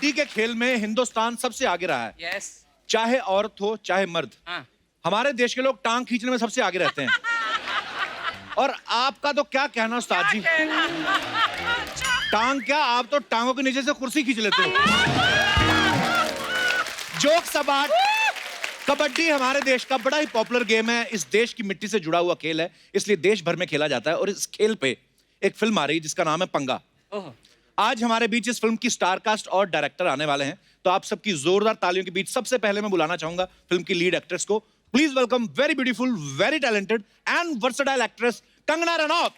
कबड्डी के खेल में हिंदुस्तान सबसे आगे रहा है। यस। चाहे औरत हो चाहे मर्द। हाँ। हमारे देश के लोग टांग खींचने में सबसे आगे रहते हैं। और आपका तो क्या कहना उस्ताद जी, टांग क्या, आप तो टांगों के नीचे से कुर्सी खींच लेते हो। जोक सबाट, कबड्डी हमारे देश का बड़ा ही पॉपुलर गेम है। इस देश की मिट्टी से जुड़ा हुआ खेल है, इसलिए देश भर में खेला जाता है। और इस खेल पे एक फिल्म आ रही है जिसका नाम है पंगा। आज हमारे बीच इस फिल्म की स्टार कास्ट और डायरेक्टर आने वाले हैं, तो आप सबकी जोरदार तालियों के बीच सबसे पहले मैं बुलाना चाहूंगा फिल्म की लीड एक्ट्रेस को। Please welcome very beautiful, very talented and versatile actress Kangana Ranaut.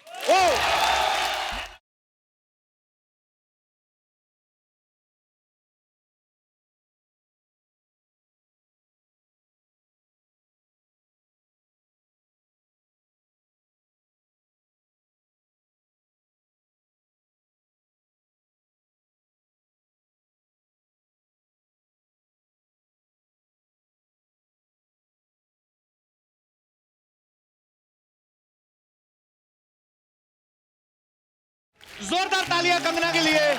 जोरदार तालियां कंगना के लिए।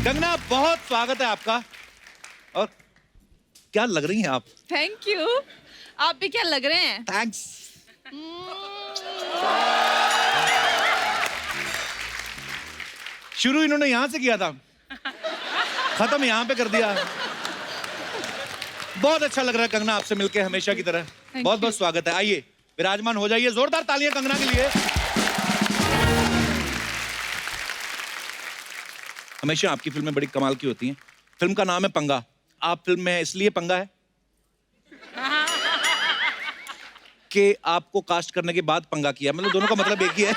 कंगना, बहुत स्वागत है आपका। और क्या लग रही हैं आप? Thank you. आप भी क्या लग रहे हैं? थैंक्स। शुरू इन्होंने यहां से किया था, खत्म यहां पे कर दिया। बहुत अच्छा लग रहा है कंगना आपसे मिलके, हमेशा की तरह। बहुत बहुत स्वागत है। आइए विराजमान हो जाइए। जोरदार तालियां कंगना के लिए। हमेशा आपकी फिल्में बड़ी कमाल की होती हैं। फिल्म का नाम है पंगा। आप फिल्म में इसलिए पंगा है कि आपको कास्ट करने के बाद पंगा किया, मतलब दोनों का मतलब एक ही है।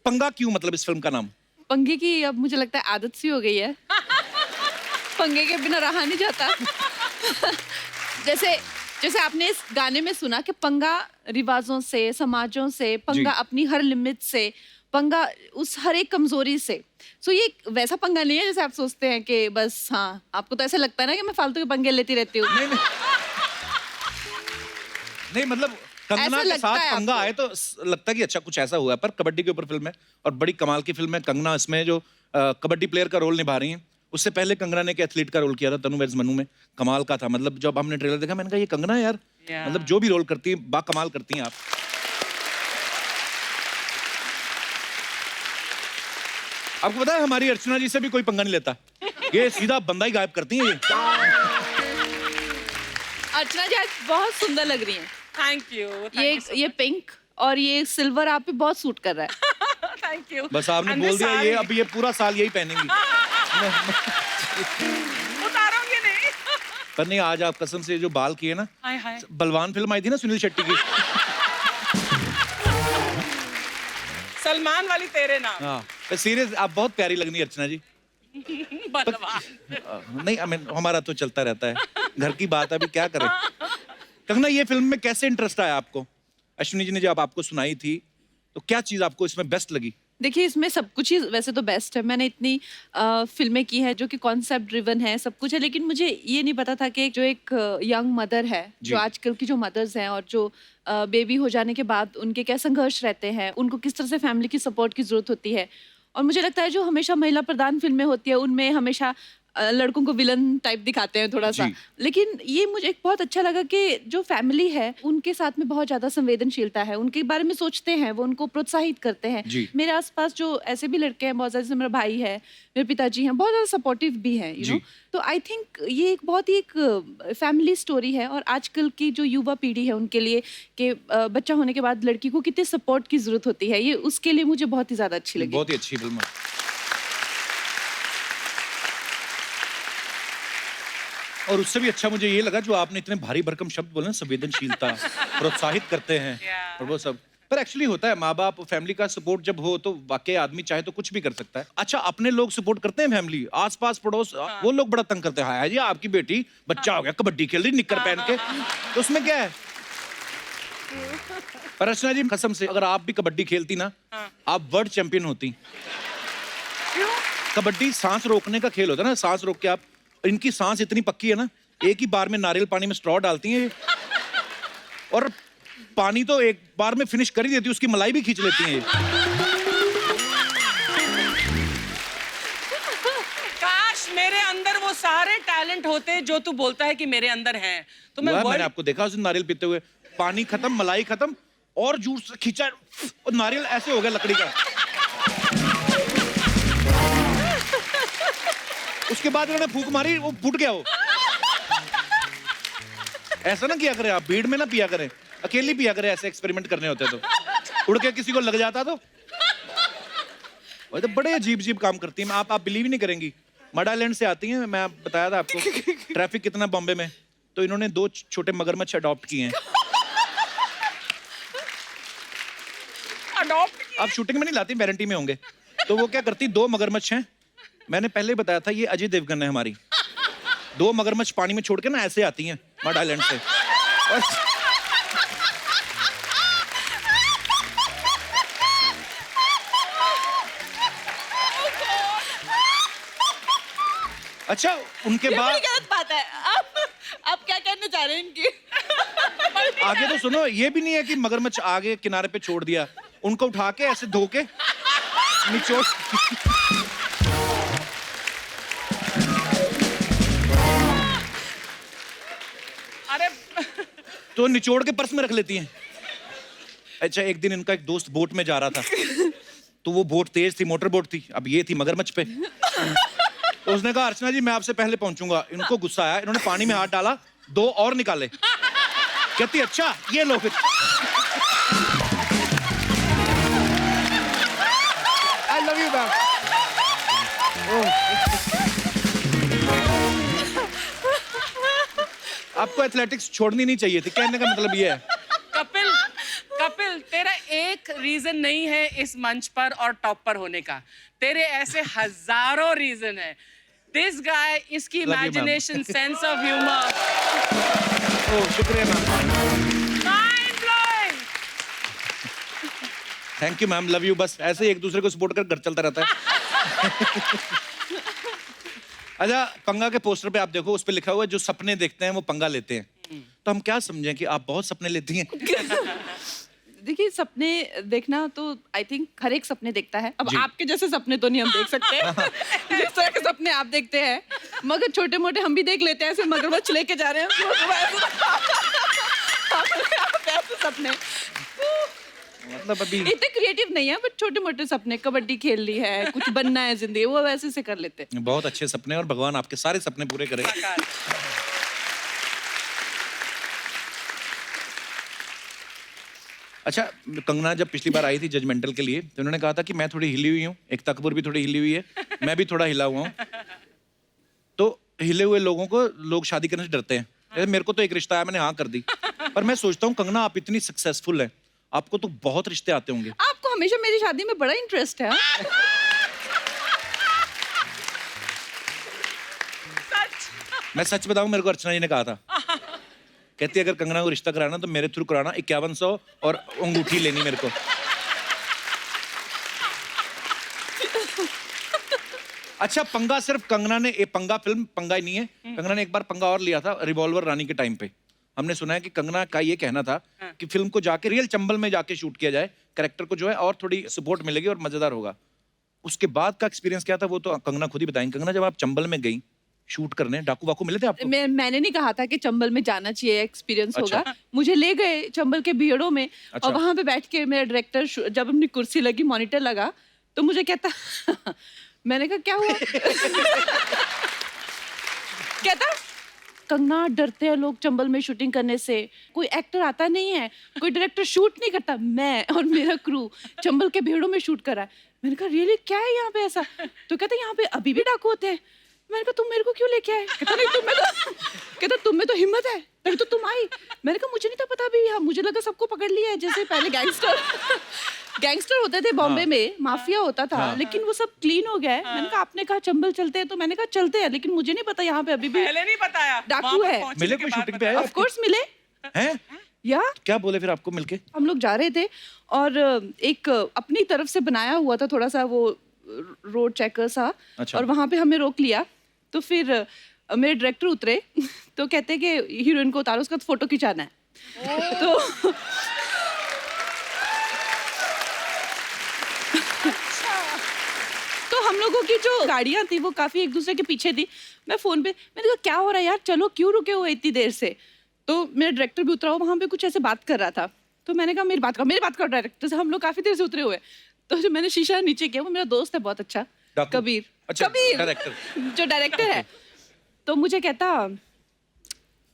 पंगा क्यों, मतलब इस फिल्म का नाम? पंगे की अब मुझे लगता है आदत सी हो गई है। पंगे के बिना रहा नहीं जाता। जैसे आपने इस गाने में सुना कि पंगा रिवाजों से, समाजों से, पंगा अपनी हर लिमिट से, पंगा उस हर एक कमजोरी से। सो ये वैसा पंगा नहीं है जैसे आप सोचते हैं कि बस, हाँ, आपको तो ऐसा लगता है ना कि मैं फालतू के पंगे लेती रहती हूँ। नहीं, मतलब कंगना के साथ पंगा आए तो लगता है कि अच्छा कुछ ऐसा हुआ है। पर कबड्डी के ऊपर फिल्म है और बड़ी कमाल की फिल्म है। कंगना इसमें जो कबड्डी प्लेयर का रोल निभा रही हैं, उससे पहले कंगना ने एक एथलीट का रोल किया था तनु वेड्स मनु में। कमाल का था। मतलब जब हमने ट्रेलर देखा मैंने कहा ये कंगना है यार। मतलब जो भी रोल करती है बा कमाल करती हैं आप। आपको पता है हमारी अर्चना जी से भी कोई पंगा नहीं लेता, ये सीधा बंदा ही गायब करती हैं ये। अर्चना जी आज बहुत सुंदर लग रही हैं। Thank you. ये पिंक और ये सिल्वर आप पे बहुत सूट कर रहा है। Thank you. बस आपने बोल दिया ये, अब ये पूरा साल यही पहनेंगी। उतारोगे नहीं? पर नहीं, आज आप कसम से जो बाल किए ना, हाय हाय। बलवान फिल्म आई थी ना सुनील शेट्टी की, सलमान वाली तेरे नाम। हाँ सीरियस, आप बहुत प्यारी लगनी अर्चना जी। नहीं, हमारा तो चलता रहता है, घर की बात अभी क्या करें। कंगना, ये फिल्म में कैसे इंटरेस्ट आया आपको? अश्विनी जी ने जब आपको सुनाई थी तो क्या चीज आपको इसमें बेस्ट लगी? देखिए, इसमें सब कुछ ही वैसे तो बेस्ट है। मैंने इतनी फिल्में की हैं जो कि कॉन्सेप्ट ड्रिवन है, सब कुछ है, लेकिन मुझे ये नहीं पता था कि जो एक यंग मदर है, जो आजकल की जो मदर्स हैं और जो बेबी हो जाने के बाद उनके क्या संघर्ष रहते हैं, उनको किस तरह से फैमिली की सपोर्ट की जरूरत होती है। और मुझे लगता है जो हमेशा महिला प्रधान फिल्में होती है उनमें हमेशा लड़कों को विलन टाइप दिखाते हैं थोड़ा सा, लेकिन ये मुझे एक बहुत अच्छा लगा कि जो फैमिली है उनके साथ में बहुत ज्यादा संवेदनशीलता है, उनके बारे में सोचते हैं, वो उनको प्रोत्साहित करते हैं। मेरे आसपास जो ऐसे भी लड़के हैं बहुत ज्यादा, जैसे मेरा भाई है, मेरे पिताजी हैं, बहुत ज्यादा सपोर्टिव भी हैं, यू नो। तो आई थिंक ये एक बहुत ही एक फैमिली स्टोरी है और आजकल की जो युवा पीढ़ी है उनके लिए कि बच्चा होने के बाद लड़की को कितने सपोर्ट की जरूरत होती है, ये उसके लिए मुझे बहुत ही ज्यादा अच्छी लगी। बहुत ही अच्छी फिल्म है। और उससे भी अच्छा मुझे ये लगा जो आपने इतने भारी भरकम शब्द बोले, संवेदनशीलता, प्रोत्साहित करते हैं और वो सब। पर एक्चुअली होता है, माँ बाप फैमिली का सपोर्ट जब हो तो वाकई आदमी चाहे तो कुछ भी कर सकता है। अच्छा, अपने लोग सपोर्ट करते हैं, फैमिली, आसपास पड़ोस, वो लोग बड़ा तंग करते हैं। हाय जी, आपकी बेटी बच्चा हो गया, कबड्डी खेल रही निक्कर पहन के, तो उसमें क्या है? पर अर्चना जी कसम से अगर आप भी कबड्डी खेलती ना, आप वर्ल्ड चैंपियन होती। कबड्डी सांस रोकने का खेल होता है ना, सांस रोक के आप, इनकी सांस इतनी पक्की है ना, एक ही बार में नारियल पानी में स्ट्रॉ डालती हैं और पानी तो एक बार में फिनिश कर ही देती है, उसकी मलाई भी खींच लेती हैं। वो सारे टैलेंट होते जो तू बोलता है कि मेरे अंदर हैं, तो मैं मैंने आपको देखा उस दिन नारियल पीते हुए, पानी खत्म, मलाई खत्म, और जूस खींचा और नारियल ऐसे हो गया लकड़ी का। उसके बाद मैंने फूंक मारी, वो फूट गया वो। ऐसा ना किया करें आप, भीड़ में ना पिया करें, अकेली पिया करें, ऐसे एक्सपेरिमेंट करने होते तो। उड़ के किसी को लग जाता तो। वो तो बड़े अजीब अजीब काम करती हैं, आप बिलीव ही नहीं करेंगी। मड आइलैंड से आती हैं, मैं बताया था आपको ट्रैफिक कितना बॉम्बे में, तो इन्होंने 2 छोटे मगरमच्छ अडॉप्ट किए हैं। अडॉप्ट आप शूटिंग में नहीं लाती, वारंटी में होंगे। तो वो क्या करती, 2 मगरमच्छ हैं, मैंने पहले ही बताया था ये अजय देवगन है हमारी। 2 मगरमच्छ पानी में छोड़ के ना ऐसे आती हैं मड आइलैंड से। अच्छा उनके बाद गलत बात है। आप क्या कहना चाह रहे हैं इनकी? आगे तो सुनो, ये भी नहीं है कि मगरमच्छ आगे किनारे पे छोड़ दिया, उनको उठा के ऐसे धो के निचोड़। अरे तो निचोड़ के पर्स में रख लेती हैं। अच्छा एक दिन इनका एक दोस्त बोट में जा रहा था, तो वो बोट तेज थी, मोटर बोट थी, अब ये थी मगरमच्छ पे। तो उसने कहा अर्चना जी मैं आपसे पहले पहुंचूंगा। इनको गुस्सा आया, इन्होंने पानी में हाथ डाला, 2 और निकाले। कहती अच्छा ये लो फिर। I love you ma'am. आपको एथलेटिक्स छोड़नी नहीं चाहिए थी, कहने का मतलब ये है। कपिल, कपिल तेरा एक रीजन नहीं है इस मंच पर और टॉप पर होने का, तेरे ऐसे हजारों रीजन है। दिस गाय, इसकी Love you, ma'am. Imagination, sense of humour, oh शुक्रिया ma'am, mind blowing. Thank you ma'am, love you. बस ऐसे ही एक दूसरे को सपोर्ट कर घर चलता रहता है। अच्छा पंगा के पोस्टर पे आप देखो, उस पे लिखा हुआ है जो सपने देखते हैं वो पंगा लेते हैं। तो हम क्या समझें कि आप बहुत सपने लेती हैं? देखिए सपने देखना तो आई थिंक हर एक सपने देखता है। अब जी। आपके जैसे सपने तो नहीं हम देख सकते जिस तरह के सपने आप देखते हैं, मगर छोटे मोटे हम भी देख लेते हैं। ऐसे मगरमच्छ लेके जा रहे हैं आप ऐसे सपने मतलब अभी इतने क्रिएटिव नहीं है, बट छोटे मोटे सपने, कबड्डी खेल ली है, कुछ बनना है जिंदगी, वो वैसे से कर लेते हैं। बहुत अच्छे सपने, और भगवान आपके सारे सपने पूरे करे। अच्छा कंगना जब पिछली बार आई थी जजमेंटल के लिए, तो उन्होंने कहा था कि मैं थोड़ी हिली हुई हूँ, एकता कपूर भी थोड़ी हिली हुई है, मैं भी थोड़ा हिला हुआ हूँ। तो हिले हुए लोगों को लोग शादी करने से डरते हैं। जैसे मेरे को तो एक रिश्ता आया, मैंने हाँ कर दी। पर मैं सोचता हूँ कंगना आप इतनी सक्सेसफुल है, आपको तो बहुत रिश्ते आते होंगे। आपको हमेशा मेरी शादी में बड़ा इंटरेस्ट है। मैं सच बताऊं, मेरे को अर्चना जी ने कहा था, कहती अगर कंगना को रिश्ता कराना तो मेरे थ्रू कराना, 5100 और अंगूठी लेनी मेरे को। अच्छा पंगा सिर्फ कंगना ने, पंगा फिल्म पंगा ही नहीं है, कंगना ने एक बार पंगा और लिया था रिवॉल्वर रानी के टाइम पे। हमने सुना है कि कंगना का ये कहना था कि फिल्म को जाके रियल चंबल में जाके शूट किया जाए, कैरेक्टर को जो है और थोड़ी सपोर्ट मिलेगी और मजेदार होगा। उसके बाद का एक्सपीरियंस क्या था वो तो कंगना खुद ही बताएंगी। कंगना जब आप चंबल में गई शूट करने, डाकू वाकू मिले थे आपको? मैंने नहीं कहा था कि चंबल में जाना चाहिए, एक्सपीरियंस अच्छा। होगा। मुझे ले गए चंबल के भीड़ों में, अच्छा। और वहां पे बैठ के मेरा डायरेक्टर जब अपनी कुर्सी लगी, मॉनिटर लगा, तो मुझे कहता मैंने कहा क्या हुआ? कहता कंगना डरते हैं लोग चंबल में शूटिंग करने से, कोई एक्टर आता नहीं है, कोई डायरेक्टर शूट नहीं करता, मैं और मेरा क्रू चंबल के भीड़ों में शूट करा है। मैंने कहा रियली क्या है यहाँ पे ऐसा? तो कहता यहाँ पे अभी भी डाकू होते हैं। मैंने कहा तुम मेरे को क्यों लेके आए? कहता नहीं तुम में तो हिम्मत है, तभी तो तुम आई। मैंने कहा मुझे नहीं था पता अभी, यहाँ मुझे लगा सबको पकड़ लिया है, जैसे पहले गैंगस्टर होते थे बॉम्बे में, माफिया होता था, लेकिन वो सब क्लीन हो गया है। मैंने कहा आपने कहा चंबल चलते हैं, तो मैंने कहा चलते हैं, लेकिन मुझे नहीं पता यहाँ पे अभी भी पहले नहीं बताया, डाकू वहाँ पर है। पहुंचने मिले के कोई बाद शूटिंग पे बताया। आए? ऑफ कोर्स मिले हैं? या क्या बोले फिर आपको मिलके? हम लोग जा रहे थे और एक अपनी तरफ से बनाया हुआ था थोड़ा सा वो रोड चेकर सा, अच्छा। और वहां पे हमें रोक लिया। तो फिर मेरे डायरेक्टर उतरे तो कहते कि हीरोइन को उतारो, उसका फोटो खिंचाना है। तो तो हम लोगों की जो गाड़ियां थी वो काफी एक दूसरे के पीछे थी। मैं फोन पे, मैंने कहा क्या हो रहा है यार, चलो क्यों रुके हुए इतनी देर से। तो मेरा डायरेक्टर भी उतरा हुआ वहां पे कुछ ऐसे बात कर रहा था, तो मैंने कहा मेरी बात करो डायरेक्टर से, हम लोग काफी देर से उतरे हुए। तो जो मैंने शीशा नीचे किया, वो मेरा दोस्त है बहुत अच्छा, कबीर। अच्छा, कबीर डायरेक्टर जो डायरेक्टर है। तो मुझे कहता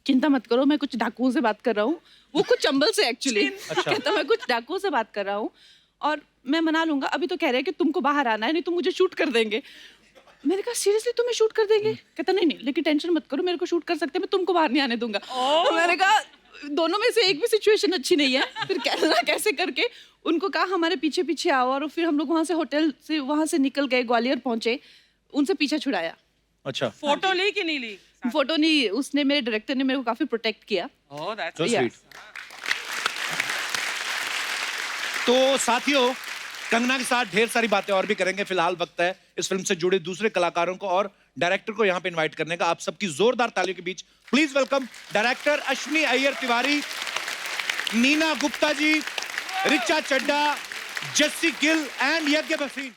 चिंता मत करो, मैं कुछ डाकुओं से बात कर रहा हूँ। वो कुछ चंबल से एक्चुअली। अच्छा। कहता मैं कुछ डाकुओं से बात कर रहा हूँ और मैं मना लूंगा, अभी तो कह रहे हैं कि तुमको बाहर आना है, नहीं तो मुझे शूट कर देंगे। मैंने कहा सीरियसली तुम्हें शूट कर देंगे? कहता नहीं नहीं, लेकिन टेंशन मत करो, मेरे को शूट कर सकते हैं, मैं तुमको बाहर नहीं आने दूंगा। तो मैंने कहा दोनों में से एक भी सिचुएशन अच्छी नहीं है। फिर कैसे कैसे करके उनको कहा हमारे पीछे पीछे आओ, और फिर हम लोग वहां से होटल से वहां से निकल गए, ग्वालियर पहुंचे, उनसे पीछा छुड़ाया। अच्छा, फोटो ली कि नहीं ली? फोटो नहीं, उसने, मेरे डायरेक्टर ने मेरे को काफी प्रोटेक्ट किया। Oh, that's so Yeah. sweet. तो साथियों, कंगना के साथ ढेर सारी बातें और भी करेंगे। फिलहाल वक्त है इस फिल्म से जुड़े दूसरे कलाकारों को और डायरेक्टर को यहाँ पे इनवाइट करने का। आप सबकी जोरदार तालियों के बीच please welcome director Ashwiny Iyer Tiwari, Neena Gupta ji, Richa Chadha, Jassie Gill and Yagya Bhasin.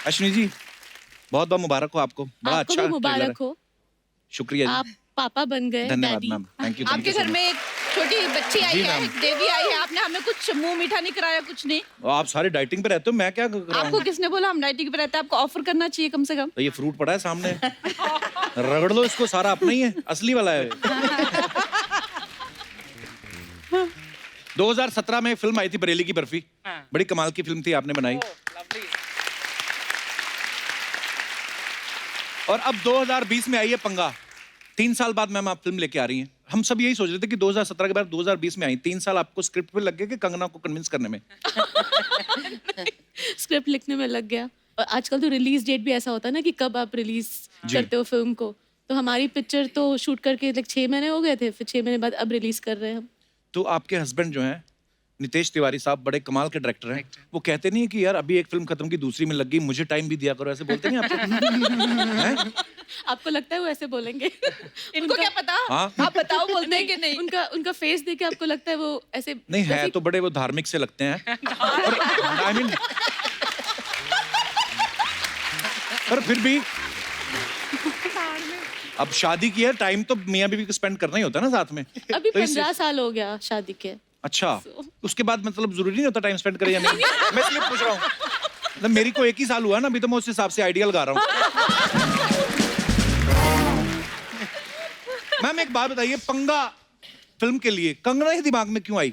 Ashwini ji, बहुत बहुत मुबारक हो आपको, बड़ा आपको अच्छा भी ट्रेलर मुबारक है। हो, शुक्रिया आप जी, पापा बन गए। धन्यवाद डैडी। Ma'am, thank you. आपके घर में एक छोटी बच्ची आई जी, है, मैम। एक देवी आई है, आपने हमें कुछ मुंह मीठा नहीं कराया, कुछ नहीं। आप सारे डाइटिंग पे रहते हो, मैं क्या कर रहा आपको हूँ? किसने बोला हम डाइटिंग पे रहते हैं? आपको ऑफर करना चाहिए कम से कम। तो ये फ्रूट पड़ा है सामने, रगड़ लो इसको, सारा अपना ही है, असली वाला है। 2017 में फिल्म आई थी बरेली की बर्फी, हाँ। बड़ी कमाल की फिल्म थी, आपने बनाई। lovely. और अब 2020 में आई है पंगा। 3 साल बाद मैम आप फिल्म लेके आ रही हैं। हम सब यही सोच रहे थे कि 2017 के बाद 2020 में आई, 3 साल आपको स्क्रिप्ट पे लग गए कि कंगना को कन्विंस करने में? स्क्रिप्ट लिखने में लग गया। और आजकल तो रिलीज डेट भी ऐसा होता है ना कि कब आप रिलीज करते हो फिल्म को। तो हमारी पिक्चर तो शूट करके 6 महीने हो गए थे, फिर 6 महीने बाद अब रिलीज कर रहे हैं हम। तो आपके हस्बैंड जो हैं नितेश तिवारी साहब, बड़े कमाल के डायरेक्टर हैं, वो कहते नहीं है कि यार अभी एक फिल्म खत्म की दूसरी में लग गई, मुझे टाइम भी दिया करो, ऐसे बोलते नहीं आपको? हैं? आपको लगता है वो ऐसे बोलेंगे? उनको क्या पता? हाँ? आप बताओ, बोलते हैं कि नहीं? उनका फेस देख के आपको लगता है वो ऐसे? नहीं है तो बड़े वो धार्मिक से लगते हैं, आई मीन, पर फिर भी अब शादी की है, टाइम तो मियां बीवी को स्पेंड करना ही होता है ना साथ में। अभी तो इससे- 15 साल हो गया शादी के। अच्छा, उसके बाद मतलब जरूरी नहीं होता टाइम स्पेंड करें या नहीं? मैं इसलिए पूछ रहा हूँ, मतलब मेरी को 1 ही साल हुआ ना अभी, तो मैं उस हिसाब से आइडियल गा रहा हूँ। मैम एक बात बताइए, पंगा फिल्म के लिए कंगना ही दिमाग में क्यों आई?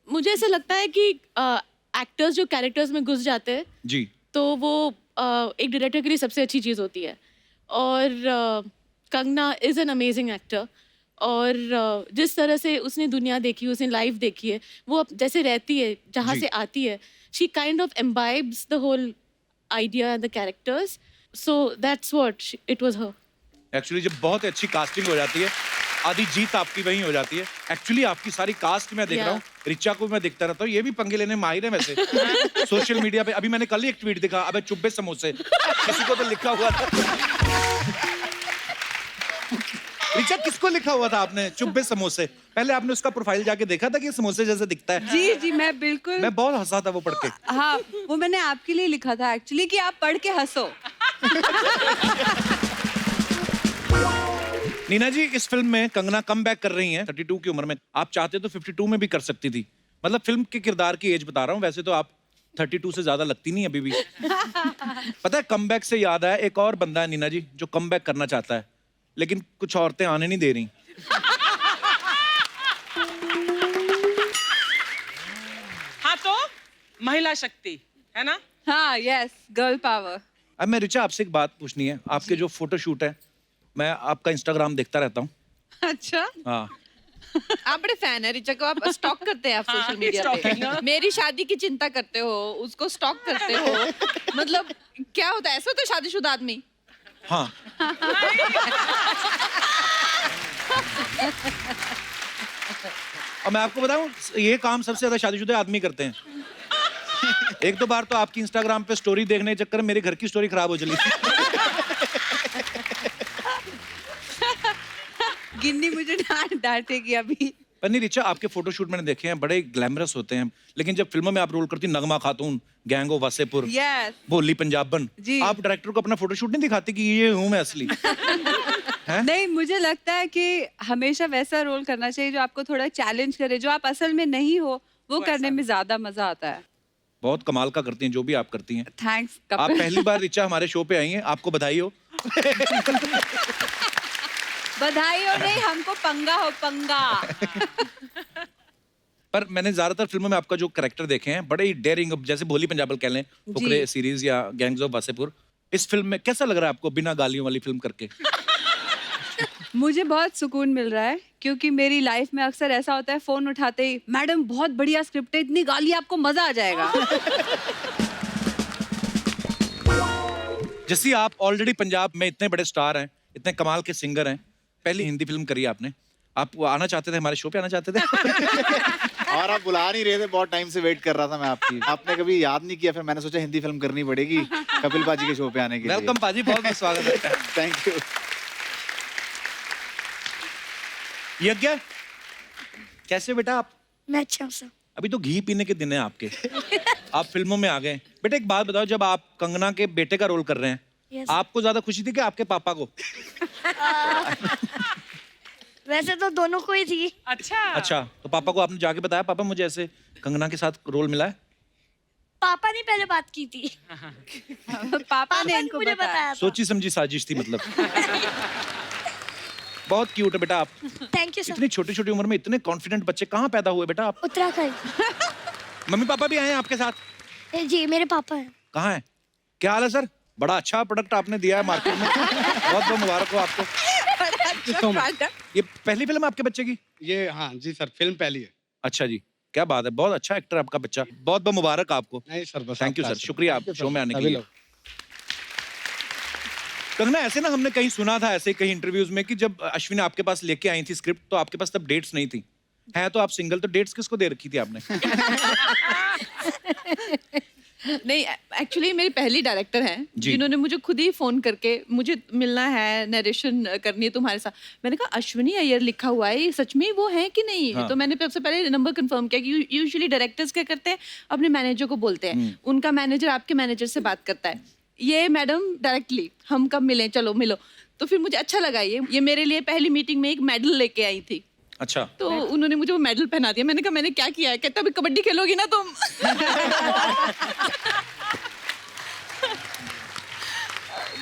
मुझे ऐसा लगता है कि एक्टर्स जो कैरेक्टर्स में घुस जाते हैं जी, तो वो एक डायरेक्टर के लिए सबसे अच्छी चीज़ होती है। और Kangana is an amazing actor. और जिस तरह से उसने दुनिया देखी, उसने लाइफ देखी है, वो जैसे रहती है, जहाँ जी। से आती है, she kind of imbibes the whole idea and the characters, so that's what it was her. Actually जब बहुत अच्छी कास्टिंग हो जाती है, आधी जीत आपकी वहीं हो जाती है। एक्चुअली आपकी सारी कास्ट मैं देख रहा हूँ, रिचा को मैं देखता रहता हूँ, ये भी पंगे लेने में माहिर है वैसे। सोशल मीडिया पे अभी मैंने कल ही एक ट्वीट देखा, अबे चुब्बे समोसे, किसी को तो लिखा हुआ था। रिचा किसको लिखा हुआ था आपने चुब्बे समोसे? पहले आपने उसका प्रोफाइल जाके देखा था कि ये समोसे जैसे दिखता है? जी जी, मैं बिल्कुल। मैं बहुत हंसा था वो पढ़ के। हाँ, वो मैंने आपके लिए लिखा था एक्चुअली कि आप पढ़ के हंसो। नीना जी, इस फिल्म में कंगना कम बैक कर रही हैं 32 की उम्र में। आप चाहते तो 52 में भी कर सकती थी। मतलब फिल्म के किरदार की एज बता रहा हूँ, वैसे तो आप 32 से ज्यादा लगती नहीं अभी भी। पता है, कम बैक से याद आया, एक और बंदा है नीना जी जो कम बैक करना चाहता है, लेकिन कुछ औरतें आने नहीं दे रही। हाँ तो महिला शक्ति है ना, हाँ यस गर्ल पावर। अब मैं रिचा आपसे एक बात पूछनी है, आपके जो फोटो शूट है, मैं आपका इंस्टाग्राम देखता रहता हूँ। अच्छा, हाँ, आप बड़े फैन है रिचा को, आप स्टॉक करते हैं आप हाँ, सोशल मीडिया stalking, पे। हाँ। मेरी शादी की चिंता करते हो, उसको स्टॉक करते हो, मतलब क्या होता है, ऐसा होता है शादीशुदा आदमी? हाँ। और मैं आपको बताऊं, ये काम सबसे ज्यादा शादीशुदा आदमी करते हैं। एक दो बार तो आपकी इंस्टाग्राम पे स्टोरी देखने के चक्कर में मेरे घर की स्टोरी खराब हो चली थी। गिन्नी मुझे डांटेगी अभी। पर नहीं रिचा, आपके फोटोशूट मैंने देखे हैं, बड़े ग्लैमरस होते हैं, लेकिन जब फिल्मों में आप रोल करती, नगमा खातून, गैंग ऑफ वासेपुर, यस भोली पंजाबन, जी। आप डायरेक्टर को अपना फोटोशूट नहीं दिखाती कि ये हूं मैं असली? नहीं, मुझे लगता है कि हमेशा वैसा रोल करना चाहिए जो आपको थोड़ा चैलेंज करे, जो आप असल में नहीं हो वो करने में ज्यादा मजा आता है। बहुत कमाल का करती हैं जो भी आप करती हैं। थैंक्स आप कपिल। पहली बार रिचा हमारे शो पे आई हैं, आपको बधाई हो। बधाई हो नहीं, हमको पंगा हो पंगा। पर मैंने ज्यादातर फिल्मों में आपका जो कैरेक्टर देखे हैं, बड़े ही डेयरिंग, जैसे भोली पंजाबल कह लें, फुकरे सीरीज या गैंग्स ऑफ वासेपुर, इस फिल्म में कैसा लग रहा है आपको बिना गालियों वाली फिल्म करके? मुझे बहुत सुकून मिल रहा है क्योंकि मेरी लाइफ में अक्सर ऐसा होता है, फोन उठाते ही मैडम बहुत बढ़िया स्क्रिप्ट है, इतनी गाली आपको मजा आ जाएगा। जैसे आप ऑलरेडी पंजाब में इतने बड़े स्टार हैं, इतने कमाल के सिंगर हैं, पहली हिंदी फिल्म करी आपने, आप आना चाहते थे, हमारे शो पे आना चाहते थे? और आप बुला नहीं रहे थे, बहुत टाइम से वेट कर रहा था मैं आपकी, आपने कभी याद नहीं किया, फिर मैंने सोचा हिंदी फिल्म करनी पड़ेगी कपिल पाजी के शो पे आने के लिए। वेलकम पाजी, बहुत बहुत स्वागत है। Thank you. यज्ञ, कैसे बेटा आप? मैं अच्छा हूँ सर। अभी तो घी पीने के दिन है आपके, आप फिल्मों में आ गए। बेटा एक बात बताओ, जब आप कंगना के बेटे का रोल कर रहे हैं, Yes. आपको ज्यादा खुशी थी कि आपके पापा को? वैसे तो दोनों को ही थी। अच्छा अच्छा, तो पापा को आपने जाके बताया, पापा मुझे ऐसे कंगना के साथ रोल मिला है? पापा ने पहले बात की थी। पापा ने इनको मुझे बताया। बताया था। सोची समझी साजिश थी मतलब। बहुत क्यूट है बेटा आप। Thank you sir. इतनी छोटी छोटी उम्र में इतने कॉन्फिडेंट बच्चे कहाँ पैदा हुए बेटा आप? उत्तराखंड। मम्मी पापा भी आए हैं आपके साथ? जी मेरे पापा हैं। कहाँ है? क्या हाल है सर? बड़ा अच्छा प्रोडक्ट आपने दिया है मार्केट में, बहुत बहुत मुबारक हो आपको। ये पहली फिल्म आपके बच्चे की? ये हाँ जी सर, फिल्म पहली है। अच्छा जी, क्या बात है, बहुत अच्छा एक्टर है आपका बच्चा, बहुत बहुत मुबारक आपको। नहीं सर, बस थैंक यू आपका सर, आशीर्वाद। शुक्रिया आप शो में आने के लिए। कंगना, ऐसे ना हमने कहीं सुना था, ऐसे कहीं इंटरव्यूज में, कि जब अश्विनी आपके पास लेके आई थी स्क्रिप्ट, तो आपके पास तब डेट्स नहीं थी। है तो आप सिंगल, तो डेट्स किसको दे रखी थी आपने? नहीं, एक्चुअली मेरी पहली डायरेक्टर हैं जी। जिन्होंने मुझे खुद ही फोन करके, मुझे मिलना है, नरेशन करनी है तुम्हारे साथ। मैंने कहा अश्विनी अय्यर लिखा हुआ है, ये सच में वो है कि नहीं? हाँ। तो मैंने सबसे पहले नंबर कंफर्म किया कि यूजुअली डायरेक्टर्स क्या करते हैं, अपने मैनेजर को बोलते हैं, उनका मैनेजर आपके मैनेजर से बात करता है। ये मैडम डायरेक्टली, हम कब मिलें, चलो मिलो। तो फिर मुझे अच्छा लगा, ये मेरे लिए पहली मीटिंग में एक मेडल लेके आई थी। अच्छा, तो उन्होंने मुझे वो मेडल पहना दिया। मैंने कहा मैंने क्या किया है? कहता अभी कबड्डी खेलोगी ना तुम।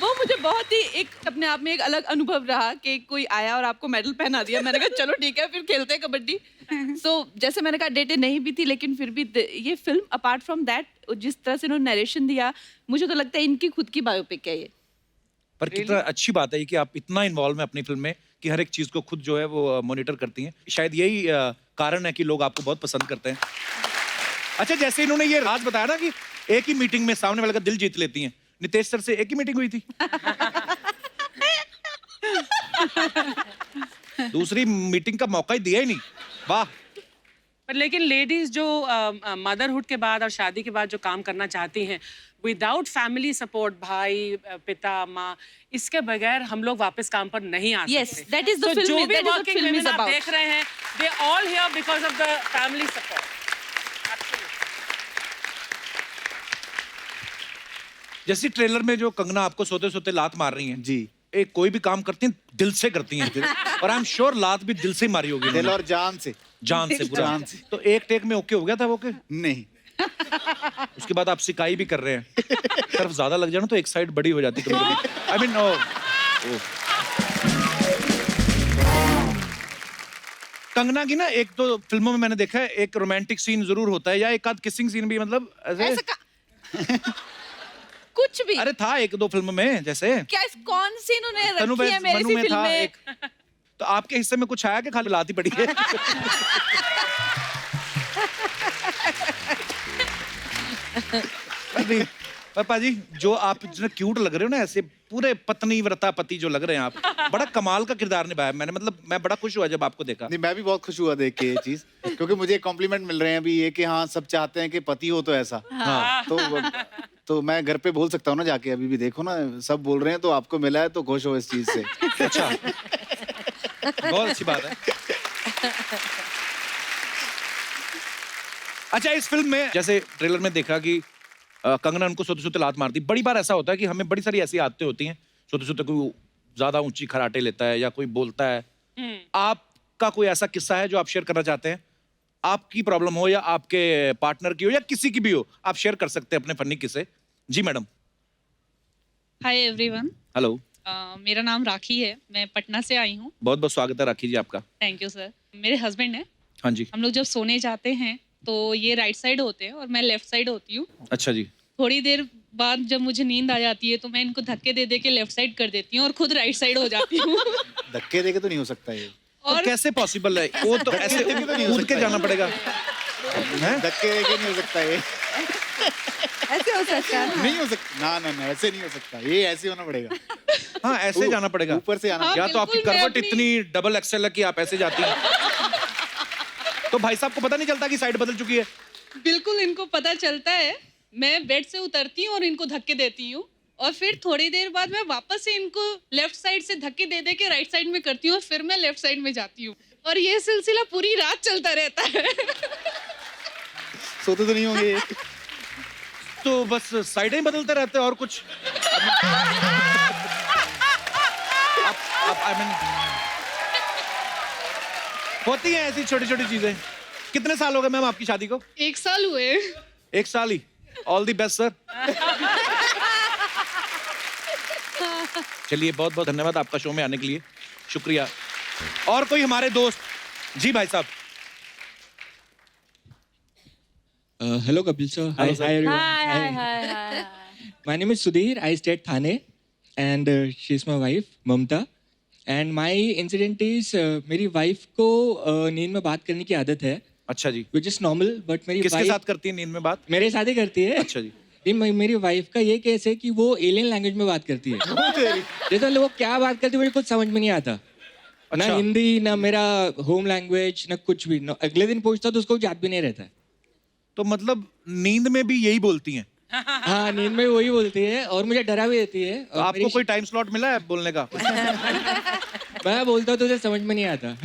वो मुझे बहुत ही एक अपने आप में एक अलग अनुभव रहा कि कोई आया और आपको मेडल पहना दिया। मैंने कहा चलो ठीक है, फिर खेलते हैं कबड्डी। जैसे मैंने कहा डेटें नहीं भी थी, लेकिन फिर भी ये फिल्म अपार्ट फ्रॉम दैट, जिस तरह से इन्होंने नरेशन दिया, मुझे तो लगता है इनकी खुद की बायोपिक है ये। पर कितना अच्छी बात है ये कि आप इतना इन्वॉल्व हैं अपनी फिल्म में कि हर एक चीज को खुद जो है वो मॉनिटर करती हैं। शायद यही कारण है कि लोग आपको बहुत पसंद करते हैं। अच्छा, जैसे इन्होंने ये राज बताया ना कि एक ही मीटिंग में सामने वाले का दिल जीत लेती हैं, नितेश सर से एक ही मीटिंग हुई थी? दूसरी मीटिंग का मौका ही दिया ही नहीं। वाह। पर लेकिन लेडीज जो मदरहुड के बाद और शादी के बाद जो काम करना चाहती हैं, विदाउट फैमिली सपोर्ट, भाई पिता माँ, इसके बगैर हम लोग वापस काम पर नहीं आ सकते। Yes, that is the So film- जो भी that is what working film women is आप about. देख रहे हैं, they all here because of the family support. जैसे ट्रेलर में जो कंगना आपको सोते सोते लात मार रही हैं, जी, एक कोई भी काम करती हैं दिल से करती हैं, और आई एम श्योर लात भी दिल से मारी होगी दिल इन्होंने। और जान से। जान से पूरा। जान से। तो एक टेक में ओके हो गया था वो के? नहीं, उसके बाद आप सिकाई भी कर रहे हैं। तरफ ज्यादा लग जाए ना तो एक साइड बड़ी हो जाती है कभी-कभी। आई मीन कंगना की ना एक तो फिल्मों में मैंने देखा है एक रोमांटिक सीन जरूर होता है, या एक आध किसिंग सीन भी, मतलब ऐसे ऐसा कुछ भी। अरे था एक दो फिल्म में जैसे क्या कौन सी इन्होंने तनु रखी है मेरी मनु सी में फिल्म था में? एक। तो आपके हिस्से में कुछ आया कि खाली लाती पड़ी है? नहीं, पापा जी जो आप इतने क्यूट लग रहे हो ना, ऐसे पूरे पत्नी व्रता पति जो लग रहे हैं आप, बड़ा कमाल का किरदार निभाया। मैंने मतलब मैं बड़ा खुश हुआ जब आपको देखा। नहीं, मैं भी बहुत खुश हुआ देख के ये चीज, क्योंकि मुझे कॉम्प्लीमेंट मिल रहे हैं अभी ये कि हाँ सब चाहते हैं कि पति हो तो ऐसा। हाँ। तो मैं घर पे बोल सकता हूँ ना जाके, अभी भी देखो ना सब बोल रहे हैं, तो आपको मिला है तो खुश हो इस चीज से। अच्छा, बहुत अच्छी बात है। अच्छा, इस फिल्म में जैसे ट्रेलर में देखा कि कंगना उनको सोते सोते लात मारती। बड़ी बार ऐसा होता है कि हमें बड़ी सारी ऐसी आदतें होती हैं, सोते सोते कोई ज्यादा ऊंची खराटे लेता है या कोई बोलता है। आपका कोई ऐसा किस्सा है जो आप शेयर करना चाहते हैं? आपकी प्रॉब्लम हो या आपके पार्टनर की हो या किसी की भी हो, आप शेयर कर सकते हैं अपने फनी किस्से। जी मैडम। हाय एवरीवन, हेलो, मेरा नाम राखी है, मैं पटना से आई हूँ। बहुत बहुत स्वागत है राखी जी आपका। Thank you sir. मेरे हस्बैंड हैं, हाँ जी। हम लोग जब सोने जाते हैं तो ये राइट साइड होते हैं और मैं लेफ्ट साइड होती हूँ। अच्छा जी। थोड़ी देर बाद जब मुझे नींद आ जाती है तो मैं इनको धक्के दे दे के लेफ्ट साइड कर देती हूँ और खुद राइट साइड हो जाती हूँ। धक्के देके तो नहीं हो सकता ये। तो कैसे पॉसिबल है? वो तो ऐसे धक्के देके तो नहीं हो कूद के सकता जाना है। पड़ेगा। हैं? धक्के देके नहीं हो सकता ये। ऐसे हो सकता है। नहीं हो सकता, ना ना ना, ऐसे नहीं हो सकता, ये ऐसे होना पड़ेगा। हाँ, ऐसे जाना पड़ेगा। ऊपर से आना। हाँ, या तो आपकी बिल्कुल, मैं करवट अपनी- इतनी डबल एक्सेल है कि आप ऐसे जाती हैं। तो भाई साहब को पता नहीं चलता कि साइड बदल चुकी है? बिल्कुल इनको पता चलता है। मैं बेड से उतरती हूँ और इनको धक्के देती हूँ और फिर थोड़ी देर बाद मैं वापस से इनको लेफ्ट साइड से धक्के दे दे के राइट साइड में करती हूँ और फिर मैं लेफ्ट साइड में जाती हूँ और ये सिलसिला पूरी रात चलता रहता है। सोते तो नहीं होंगे ये। तो बस साइडें ही बदलते रहते हैं और कुछ। आई मीन होती हैं ऐसी छोटी छोटी चीजें। कितने साल हो गए मैम आपकी शादी को? 1 साल हुए। 1 साल ही। All the best sir. चलिए, बहुत बहुत धन्यवाद आपका शो में आने के लिए, शुक्रिया। और कोई हमारे दोस्त? जी भाई साहब। Hello Kapil sir. Hi, Hello, sir. hi everyone. Hi. My name is Sudhir. I stay at Thane, and she's my wife, Mamta. And my incident is मेरी wife को नींद में बात करने की आदत है, अच्छा जी। which is normal. But मेरी किसके wife साथ करती है नींद में बात? मेरे साथ ही करती है। अच्छा जी। मेरी वाइफ का ये केस है कि वो एलियन लैंग्वेज में बात करती है। जैसे वो क्या बात करती है मुझे कुछ समझ में नहीं आता। ना अच्छा। हिंदी, ना मेरा होम लैंग्वेज, ना कुछ भी। ना अगले दिन पूछता तो उसको याद भी नहीं रहता है। तो मतलब नींद में भी यही बोलती हैं? हाँ, नींद में वही बोलती है और मुझे डरा भी देती है। तो आपको कोई टाइम स्लॉट मिला है बोलने का? मैं बोलता हूँ तो उसे समझ में नहीं आता।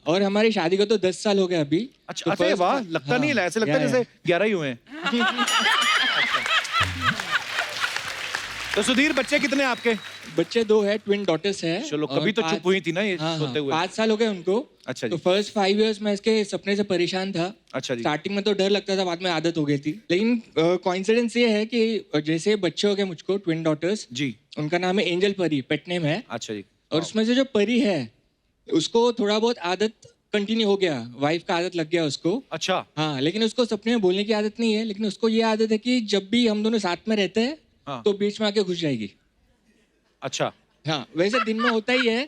और हमारी शादी को तो 10 साल हो गए अभी। अच्छा, तो अरे first- वाह, लगता नहीं है, ऐसे लगता है या, जैसे 11 ही हुए हैं। तो सुधीर, बच्चे कितने हैं आपके? बच्चे 2 है, ट्विन डॉटर्स है। चलो, और कभी तो चुप 5 हुई थी ना ये हाँ, सोते हुए। 5 साल हो गए उनको। अच्छा जी। तो फर्स्ट 5 इयर्स मैं इसके सपने से परेशान था। अच्छा जी। स्टार्टिंग में तो डर लगता था, बाद में आदत हो गई थी। लेकिन कोइंसिडेंस ये है कि जैसे बच्चे हो गए मुझको, ट्विन डॉटर्स, जी। उनका नाम है एंजल परी, पेट नेम है। अच्छा जी। और उसमें से जो परी है उसको थोड़ा बहुत आदत कंटिन्यू हो गया, वाइफ का आदत लग गया उसको। अच्छा। हाँ, लेकिन उसको सपने में बोलने की आदत नहीं है, लेकिन उसको ये आदत है कि जब भी हम दोनों साथ में रहते हैं हाँ। तो बीच में आके घुस जाएगी। अच्छा। हाँ, वैसे दिन में होता ही है,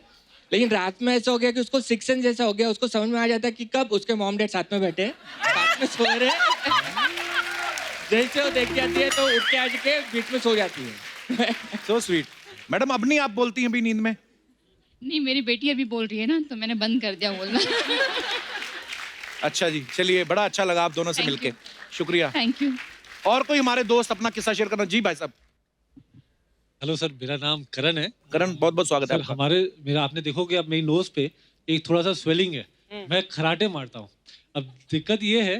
लेकिन रात में ऐसा हो गया कि उसको 6 सेंस जैसा हो गया। उसको समझ में आ जाता है कि कब उसके मॉम डैड साथ में बैठे हैं, साथ में सो रहे हैं। जैसे वो देख जाती है तो उठ के आ के बीच में सो जाती है। So sweet. मैडम, अब नहीं आप बोलती हैं अभी नींद में? नहीं, मेरी बेटी अभी बोल रही है ना, तो मैंने बंद कर दिया बोलना। अच्छा जी, चलिए, बड़ा अच्छा लगा आप दोनों से Thank मिलके, शुक्रिया। Thank you. और कोई हमारे दोस्त अपना किस्सा शेयर करना? जी भाई साहब। हेलो सर, मेरा नाम करण है। करण, बहुत बहुत स्वागत है सर, आपका। मेरा आपने देखोगे अब मेरी नोज पे एक थोड़ा सा स्वेलिंग है। मैं खराटे मारता हूँ। अब दिक्कत ये है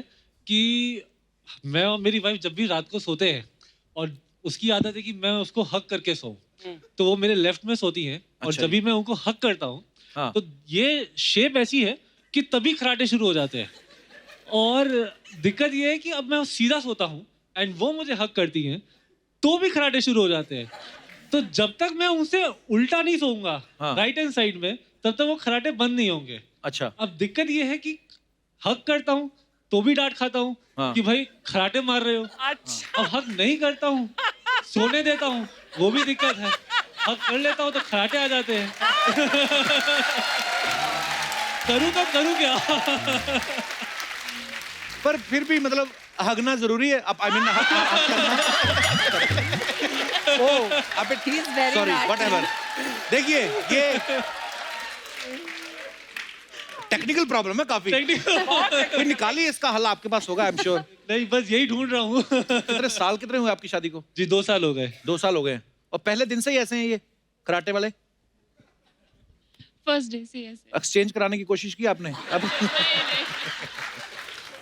कि मैं और मेरी वाइफ जब भी रात को सोते हैं और उसकी आदत है कि मैं उसको हक करके सोऊं, तो वो मेरे लेफ्ट में सोती हैं और अच्छा जब भी मैं उनको हक करता हूँ हाँ। तो ये शेप ऐसी है कि तभी खराटे शुरू हो जाते हैं। और दिक्कत ये है कि अब मैं सीधा सोता हूँ एंड वो मुझे हक करती हैं तो भी खराटे शुरू हो जाते हैं। तो जब तक मैं उनसे उल्टा नहीं सोऊंगा हाँ। राइट हैंड साइड में, तब तक वो खराटे बंद नहीं होंगे। अच्छा। अब दिक्कत ये है कि हक करता हूँ तो भी डांट खाता हूँ हाँ। कि भाई खराटे मार रहे हो। अच्छा। अब हक नहीं करता हूँ सोने देता हूँ वो भी दिक्कत है, हक कर लेता हूँ तो खराटे आ जाते हैं। करूँ तो करूँ क्या? पर फिर भी मतलब हगना जरूरी है। अब I mean He is very sorry naughty. Whatever. देखिए ये टेक्निकल प्रॉब्लम है काफी। फिर निकालिए इसका हल, आपके पास होगा आई एम श्योर। नहीं, बस यही ढूंढ रहा हूँ। कितने हुए आपकी शादी को? जी 2 साल हो गए। 2 साल हो गए हैं। और पहले दिन से ही ऐसे हैं ये कराटे वाले? फर्स्ट डे से ऐसे। एक्सचेंज कराने की कोशिश की आपने? अब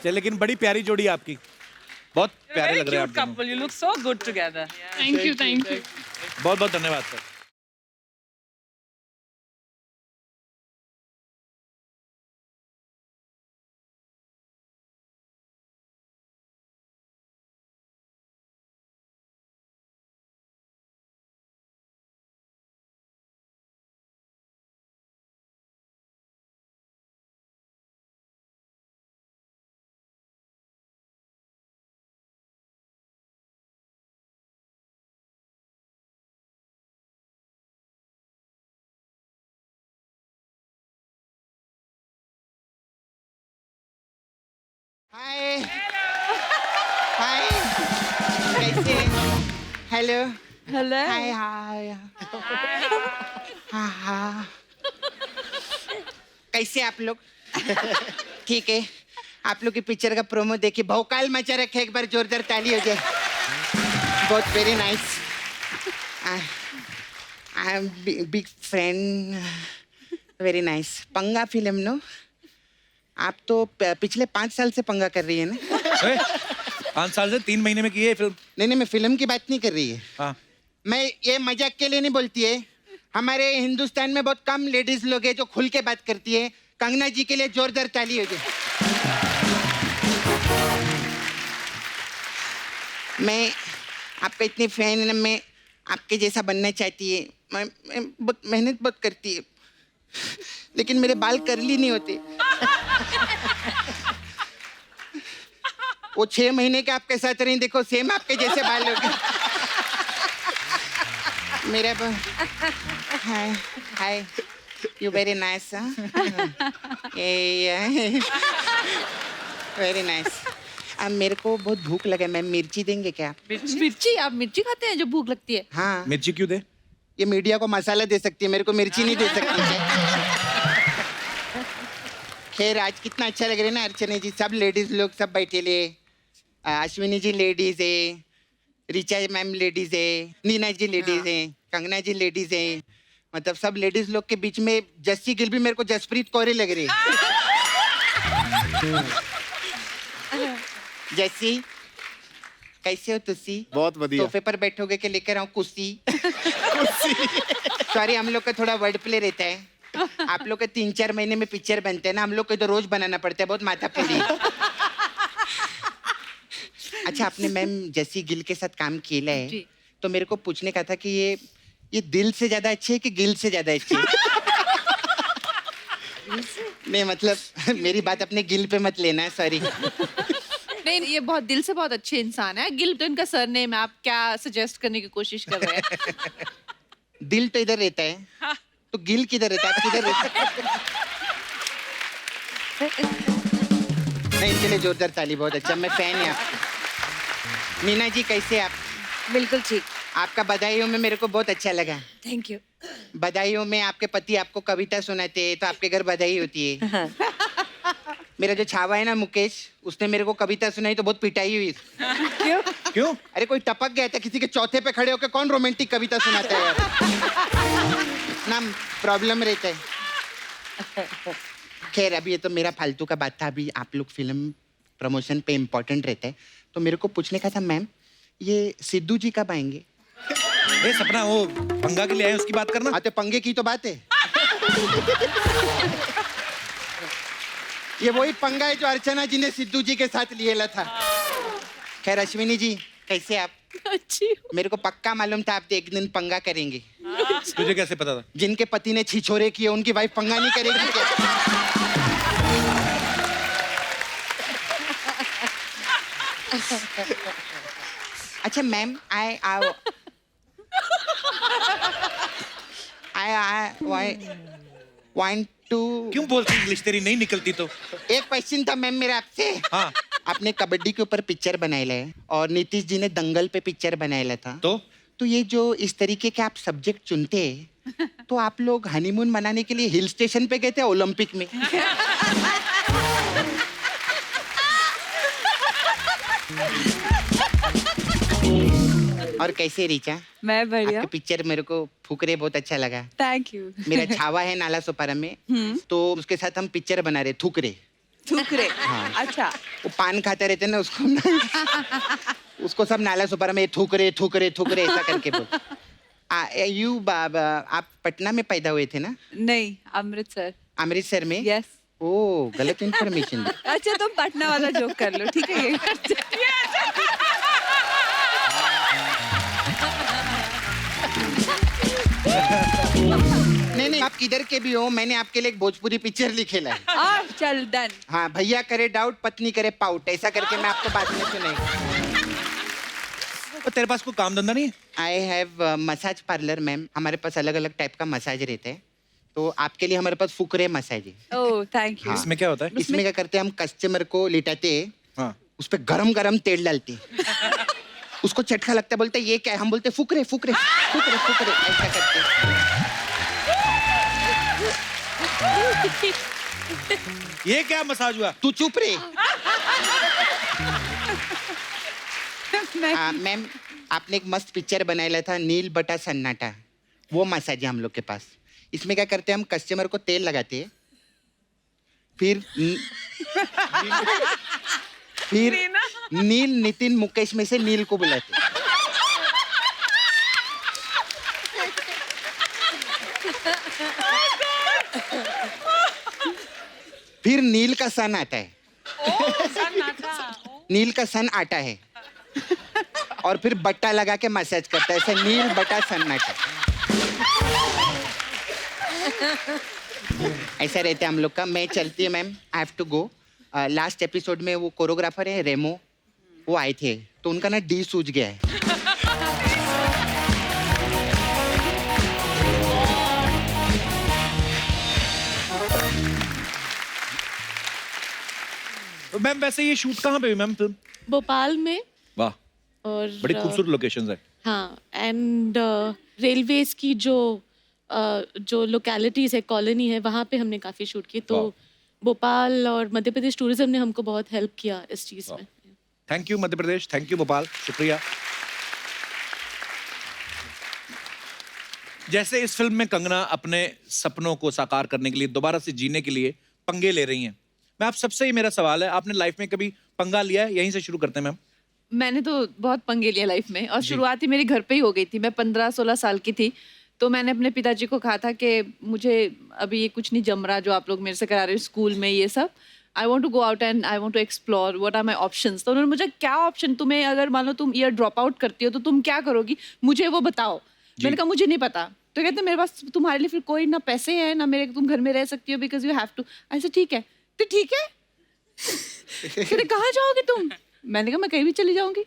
चल, लेकिन बड़ी प्यारी जोड़ी है आपकी, बहुत प्यारे लग रहे हैं आप दोनों। couple. You look so good together. Thank you बहुत बहुत धन्यवाद सर। हाय हाय, कैसे? Hello Hello. हाय हाय हाँ हाँ, कैसे आप लोग? ठीक है, आप लोग की पिक्चर का प्रोमो देखिए, भौकाल मचा रखे, एक बार जोरदार ताली हो जाए। बहुत very nice. I am big friend, very nice. पंगा फिल्म नो, आप तो पिछले 5 साल से पंगा कर रही है ना? 5 साल से 3 महीने में की है फिल्म। नहीं, मैं फिल्म की बात नहीं कर रही है। हाँ। मैं ये मजाक के लिए नहीं बोलती है। हमारे हिंदुस्तान में बहुत कम लेडीज लोग हैं जो खुल के बात करती है। कंगना जी के लिए जोरदार ताली हो जाए। मैं आपका इतनी फैन है, मैं आपके जैसा बनना चाहती है। मैं बहुत मेहनत बहुत करती है, लेकिन मेरे बाल कर्ली नहीं होते। वो 6 महीने के आपके साथ रही, देखो सेम आपके जैसे बाल हो गए। मेरा हाय हाय, you very nice. Very nice. अब मेरे को बहुत भूख लगा, मैम मिर्ची देंगे क्या? मिर्ची? आप मिर्ची खाते हैं जो भूख लगती है? हाँ। मिर्ची क्यों दे? ये मीडिया को मसाला दे सकती है, मेरे को मिर्ची नहीं दे सकती। खैर आज कितना अच्छा लग रहा है ना अर्चना जी, सब लेडीज लोग सब बैठे ले। अश्विनी जी लेडीज है, रिचा मैम लेडीज है, नीना जी लेडीज है, कंगना जी लेडीज है। मतलब सब लेडीज लोग के बीच में जस्सी गिल भी मेरे को जसप्रीत कौर लग रही है। जस्सी कैसे हो तुसी? बहुत बढ़िया। सोफे पर बैठोगे कि लेकर आऊं कुर्सी? सॉरी, हम लोग का थोड़ा वर्ड प्ले रहता है। आप लोग के 3-4 महीने में पिक्चर बनते हैं ना, हम लोग को तो रोज बनाना पड़ता है, बहुत माथा पड़ी। अच्छा, आपने मैम जैसी गिल के साथ काम किया है, तो मेरे को पूछने का था कि ये दिल से ज्यादा अच्छी है कि गिल से ज्यादा अच्छी है? नहीं मतलब मेरी बात अपने गिल पे मत लेना है, सॉरी। नहीं, ये बहुत दिल से बहुत अच्छे इंसान है। गिल तो इनका सरनेम है, आप क्या सजेस्ट करने की कोशिश कर रहे हैं? दिल तो इधर रहता है, तो गिल किधर रहता है? आप किधर रहता है? नहीं, इनके लिए जोरदार ताली, बहुत अच्छा, मैं फैन है आपकी। मीना जी कैसे आप? बिल्कुल ठीक। आपका बधाइयों में मेरे को बहुत अच्छा लगा। Thank you. बधाइयों में आपके पति आपको कविता सुनाते हैं तो आपके घर बधाई होती है। मेरा जो छावा है ना मुकेश, उसने मेरे को कविता सुनाई तो बहुत पिटाई हुई। क्यों? क्यों? अरे कोई टपक गया था, किसी के चौथे पे खड़े होकर कौन रोमांटिक कविता सुनाता है यार? ना प्रॉब्लम रहता है। खैर अभी ये तो मेरा फालतू का बात था। अभी आप लोग फिल्म प्रमोशन पे इम्पोर्टेंट रहता है, तो मेरे को पूछने का था मैम, ये सिद्धू जी कब आएंगे? ये सपना वो पंगा के लिए आए, उसकी बात करना। हाँ, तो पंगे की तो बात है। ये वही पंगा है जो अर्चना जी ने सिद्धू जी के साथ लिया था। खैर अश्विनी जी कैसे आप? अच्छी हूँ। मेरे को पक्का मालूम था आप एक दिन पंगा करेंगे। तुझे कैसे पता था? जिनके पति ने छिछोरे किए उनकी वाइफ पंगा नहीं करेगी क्या? अच्छा मैम, I want to. क्यों बोलती इंग्लिश, तेरी नहीं निकलती तो? एक क्वेश्चन था मैम मेरा आपसे। हाँ। आपने कबड्डी के ऊपर पिक्चर बनाया है और नीतीश जी ने दंगल पे पिक्चर बनाया था। तो ये जो इस तरीके के आप सब्जेक्ट चुनते हैं, तो आप लोग हनीमून मनाने के लिए हिल स्टेशन पे गए थे ओलंपिक में? और कैसे रीचा? मैं बढ़िया। आपके पिक्चर मेरे को फुकरे बहुत अच्छा लगा। Thank you. मेरा छावा है नाला सोपारा में, तो उसके साथ हम पिक्चर बना रहे थुकरे। थुकरे? हाँ। अच्छा। वो पान खाते रहते ना उसको ना, उसको सब नाला सोपारा में थुकरे थुकरे थुकरे ऐसा करके बोल। आप पटना में पैदा हुए थे ना? नहीं, अमृतसर। अमृतसर में? यस। ओ, गलत इन्फॉर्मेशन। अच्छा, तुम पटना वाला जोक कर लो, ठीक है? नहीं, आप किधर के भी हो, मैंने आपके लिए एक भोजपुरी पिक्चर लिखेला है। चल डन। हाँ, भैया करे डाउट, पत्नी करे पाउट, ऐसा करके मैं आपको बाद में सुनाई। तो तेरे पास कोई काम धंधा नहीं है? I have massage parlour ma'am. हमारे पास अलग अलग टाइप का मसाज रहता है, तो आपके लिए हमारे पास फुकरे मसाज है। ओह, थैंक यू। इसमें क्या होता है? इसमें क्या करते हैं, हम कस्टमर को लिटाते हैं, हाँ। उस पर गरम गरम तेल डालते हैं, उसको चटका लगता है, बोलते ये क्या है, हम बोलते फुकरे फुकरे फुकरे फुकरे, ऐसा करते हैं। ये क्या मसाज हुआ? तू चुप रे। मैम, आपने एक मस्त पिक्चर बनाया था नील बटा सन्नाटा, वो मसाज है हम लोग के पास। इसमें क्या करते हैं, हम कस्टमर को तेल लगाते हैं, फिर नील नितिन मुकेश में से नील को बुलाते हैं। फिर नील का सन आता है। नील का सन आता है और फिर बट्टा लगा के मसाज करता है, ऐसे नील बटा सन्नाटा। ऐसा रहता है हम लोग का। मैं चलती है ma'am, I have to go. Last episode में वो कोरियोग्राफर है रेमो, वो आए थे, तो उनका ना डी सूझ गया है। मैम वैसे ये शूट कहाँ पे हुई मैम फिल्म? भोपाल में। वाह, और बड़ी खूबसूरत लोकेशंस है। हाँ, एंड रेलवेज की जो लोकेलिटीज है, कॉलोनी है, वहाँ पे हमने काफ़ी शूट की। तो भोपाल और मध्य प्रदेश टूरिज्म ने हमको बहुत हेल्प किया इस चीज़ में। Thank you Madhya Pradesh, thank you Bhopal, शुक्रिया। जैसे इस फिल्म में कंगना अपने सपनों को साकार करने के लिए, दोबारा से जीने के लिए पंगे ले रही हैं। मैं आप सबसे ही मेरा सवाल है, आपने लाइफ में कभी पंगा लिया है? यहीं से शुरू करते हैं मैम। मैंने तो बहुत पंगे लिया लाइफ में, और शुरुआत ही मेरे घर पे ही हो गई थी। मैं 15-16 साल की थी, तो मैंने अपने पिताजी को कहा था कि मुझे अभी ये कुछ नहीं जम रहा जो आप लोग मेरे से करा रहे हो स्कूल में, ये सब। I want to go out and I want to explore, what are my options. तो उन्होंने मुझे, क्या ऑप्शन, तुम्हें अगर मान लो तुम ईयर ड्रॉप आउट करती हो तो तुम क्या करोगी, मुझे वो बताओ। मैंने कहा मुझे नहीं पता। तो कहते मेरे पास तुम्हारे लिए फिर कोई ना पैसे है ना मेरे, तुम घर में रह सकती हो बिकॉज यू हैव टू। ऐसे ठीक है, तो ठीक है। कहते कहाँ जाओगे तुम? मैंने कहा मैं कहीं भी चली जाऊंगी।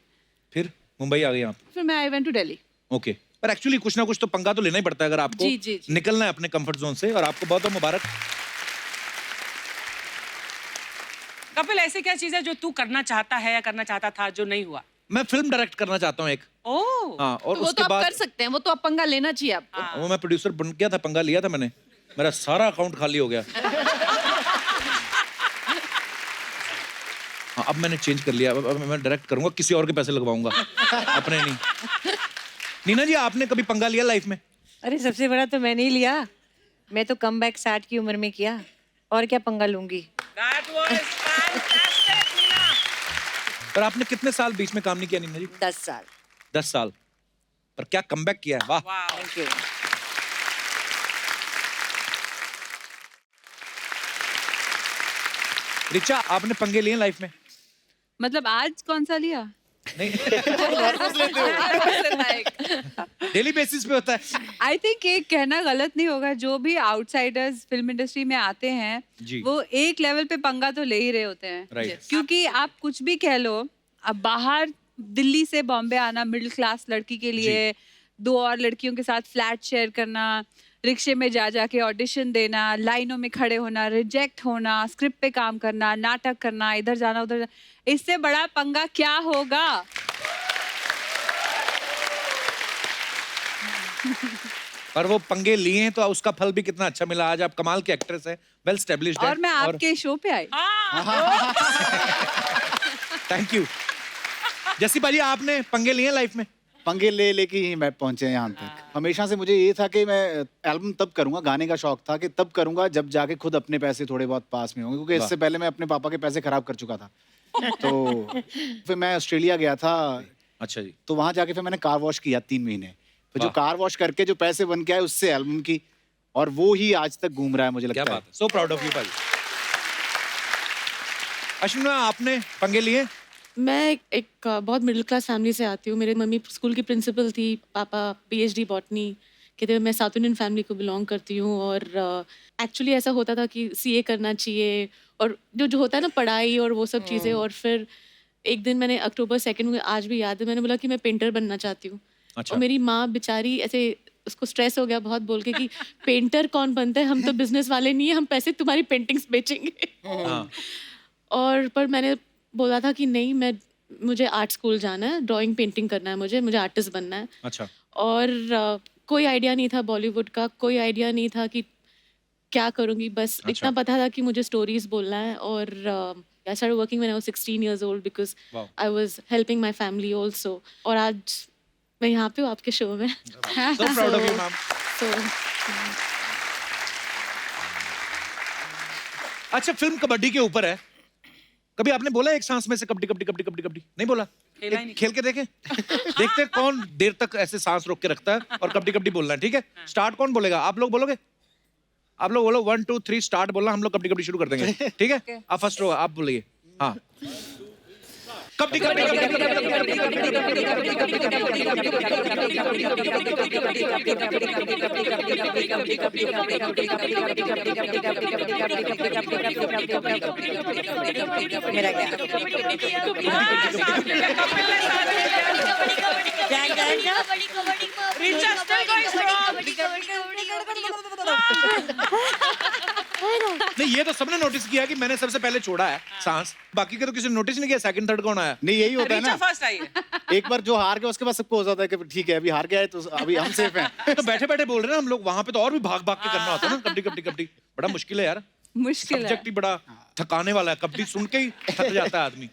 फिर मुंबई आ गई आप? फिर मैं I went to Delhi. Okay, पर एक्चुअली कुछ ना कुछ तो पंगा तो लेना ही पड़ता है अगर आपको जी। निकलना है अपने कंफर्ट जोन से, और आपको बहुत बहुत मुबारक। कपिल, ऐसी क्या चीज है जो तू करना चाहता है या करना चाहता था जो नहीं हुआ? मैं फिल्म डायरेक्ट करना चाहता हूँ एक। ओह, हाँ, और तो वो उसके तो आप बाद कर सकते हैं, वो तो आप पंगा लेना चाहिए आपको। वो मैं प्रोड्यूसर बन गया था, पंगा लिया था मैंने, मेरा सारा अकाउंट खाली हो गया। हाँ, अब मैंने चेंज कर लिया, अब मैं डायरेक्ट करूंगा, किसी और के पैसे लगवाऊंगा, अपने नहीं। नीना जी, आपने कभी पंगा लिया लाइफ में? अरे सबसे बड़ा तो मैंने ही लिया। मैं तो कम बैक 60 की उम्र में किया, और क्या पंगा लूंगी। That was fantastic, Neena. पर आपने कितने साल बीच में काम नहीं किया नीना जी? 10 साल। 10 साल, पर क्या कमबैक किया है, वाह। Thank you. रिचा, आपने पंगे लिए लाइफ में? मतलब आज कौन सा लिया? नहीं, डेली बेसिस पे होता है। आई थिंक एक कहना गलत नहीं होगा, जो भी आउटसाइडर्स फिल्म इंडस्ट्री में आते हैं जी। वो एक लेवल पे पंगा तो ले ही रहे होते हैं। Right. क्योंकि आप कुछ भी कह लो, अब बाहर दिल्ली से बॉम्बे आना मिडिल क्लास लड़की के लिए 2 और लड़कियों के साथ फ्लैट शेयर करना, रिक्शे में जा जाके ऑडिशन देना, लाइनों में खड़े होना, रिजेक्ट होना, स्क्रिप्ट पे काम करना, नाटक करना, इधर जाना उधर जाना, इससे बड़ा पंगा क्या होगा? पर वो पंगे लिए हैं तो उसका फल भी कितना अच्छा मिला। आज आप कमाल के एक्ट्रेस हैं, वेल स्टेब्लिश्ड हैं। और मैं आपके शो पे आई। Thank you. जैसी बाजी, आपने पंगे लिए लाइफ में? पंगे ले लेके ही मैं पहुंचे यहाँ तक। हमेशा से मुझे ये था कि मैं एल्बम तब करूंगा, गाने का शौक था कि तब करूंगा जब जाके खुद अपने पैसे थोड़े बहुत पास में होंगे, क्योंकि इससे पहले मैं अपने पापा के पैसे खराब कर चुका था। तो फिर मैं ऑस्ट्रेलिया गया था। अच्छा जी। तो वहां जाके फिर मैंने कार वॉश किया 3 महीने। तो जो कार वॉश करके जो पैसे बन के आए उससे एल्बम की, और वो ही आज तक घूम रहा है, मुझे लगता है। क्या बात है, सो प्राउड ऑफ यू भाई। अश्विन, आपने पंगे लिए? मैं एक बहुत मिडिल क्लास फैमिली से आती हूँ। मेरे मम्मी स्कूल की प्रिंसिपल थी, पापा PhD बॉटनी के थे। मैं साउथ इंडियन फैमिली को बिलोंग करती हूँ। और एक्चुअली ऐसा होता था कि CA करना चाहिए, और जो होता है ना पढ़ाई और वो सब चीज़ें। और फिर एक दिन मैंने October 2 मुझे आज भी याद है, मैंने बोला कि मैं पेंटर बनना चाहती हूँ। अच्छा। और मेरी माँ बेचारी ऐसे, उसको स्ट्रेस हो गया बहुत बोल के कि पेंटर कौन बनता है, हम तो बिजनेस वाले नहीं है, हम पैसे तुम्हारी पेंटिंग्स बेचेंगे। हाँ। और पर मैंने बोला था कि नहीं, मुझे आर्ट स्कूल जाना है, ड्राइंग पेंटिंग करना है, मुझे आर्टिस्ट बनना है। अच्छा। और कोई आइडिया नहीं था बॉलीवुड का, कोई आइडिया नहीं था कि क्या करूँगी, बस इतना पता था कि मुझे स्टोरीज बोलना है। और I started working when I was 16 years old because I was helping my family also. और आज मैं यहाँ पे हूँ आपके शो में। So proud of you, ma'am. अच्छा, फिल्म कबड्डी के ऊपर है। कभी आपने बोला एक सांस में से कबड्डी कबड्डी कबड्डी कबड्डी कबड्डी? नहीं बोला? खेल के देखें। देखते हैं कौन देर तक ऐसे सांस रोक के रखता है और कबड्डी कबड्डी बोलना है। ठीक है, स्टार्ट कौन बोलेगा? आप लोग बोलोगे? आप लोग बोलो 1 2 3 स्टार्ट बोलना, हम लोग कबड्डी कबड्डी शुरू कर देंगे। ठीक है, आप फर्स्ट रो, आप बोलिए। हाँ, कबड्डी कबड्डी नहीं, ये तो सबने नोटिस किया कि मैंने सबसे पहले छोड़ा है सांस, बाकी के तो किसी ने नोटिस नहीं किया सेकंड थर्ड कौन आया। नहीं, यही होता है ना, फर्स्ट आई है। एक बार जो हार गया उसके बाद सबको हो जाता है कि ठीक है अभी हार गया है तो अभी हम सेफ हैं। तो बैठे बैठे बोल रहे हैं ना हम लोग, वहां पे तो और भी भाग भाग के करना होता है ना कबड्डी कबड्डी कबड्डी। बड़ा मुश्किल है यार, मुश्किल है। सब्जेक्ट ही बड़ा थकाने वाला है, कबड्डी सुन के ही थक जाता है आदमी।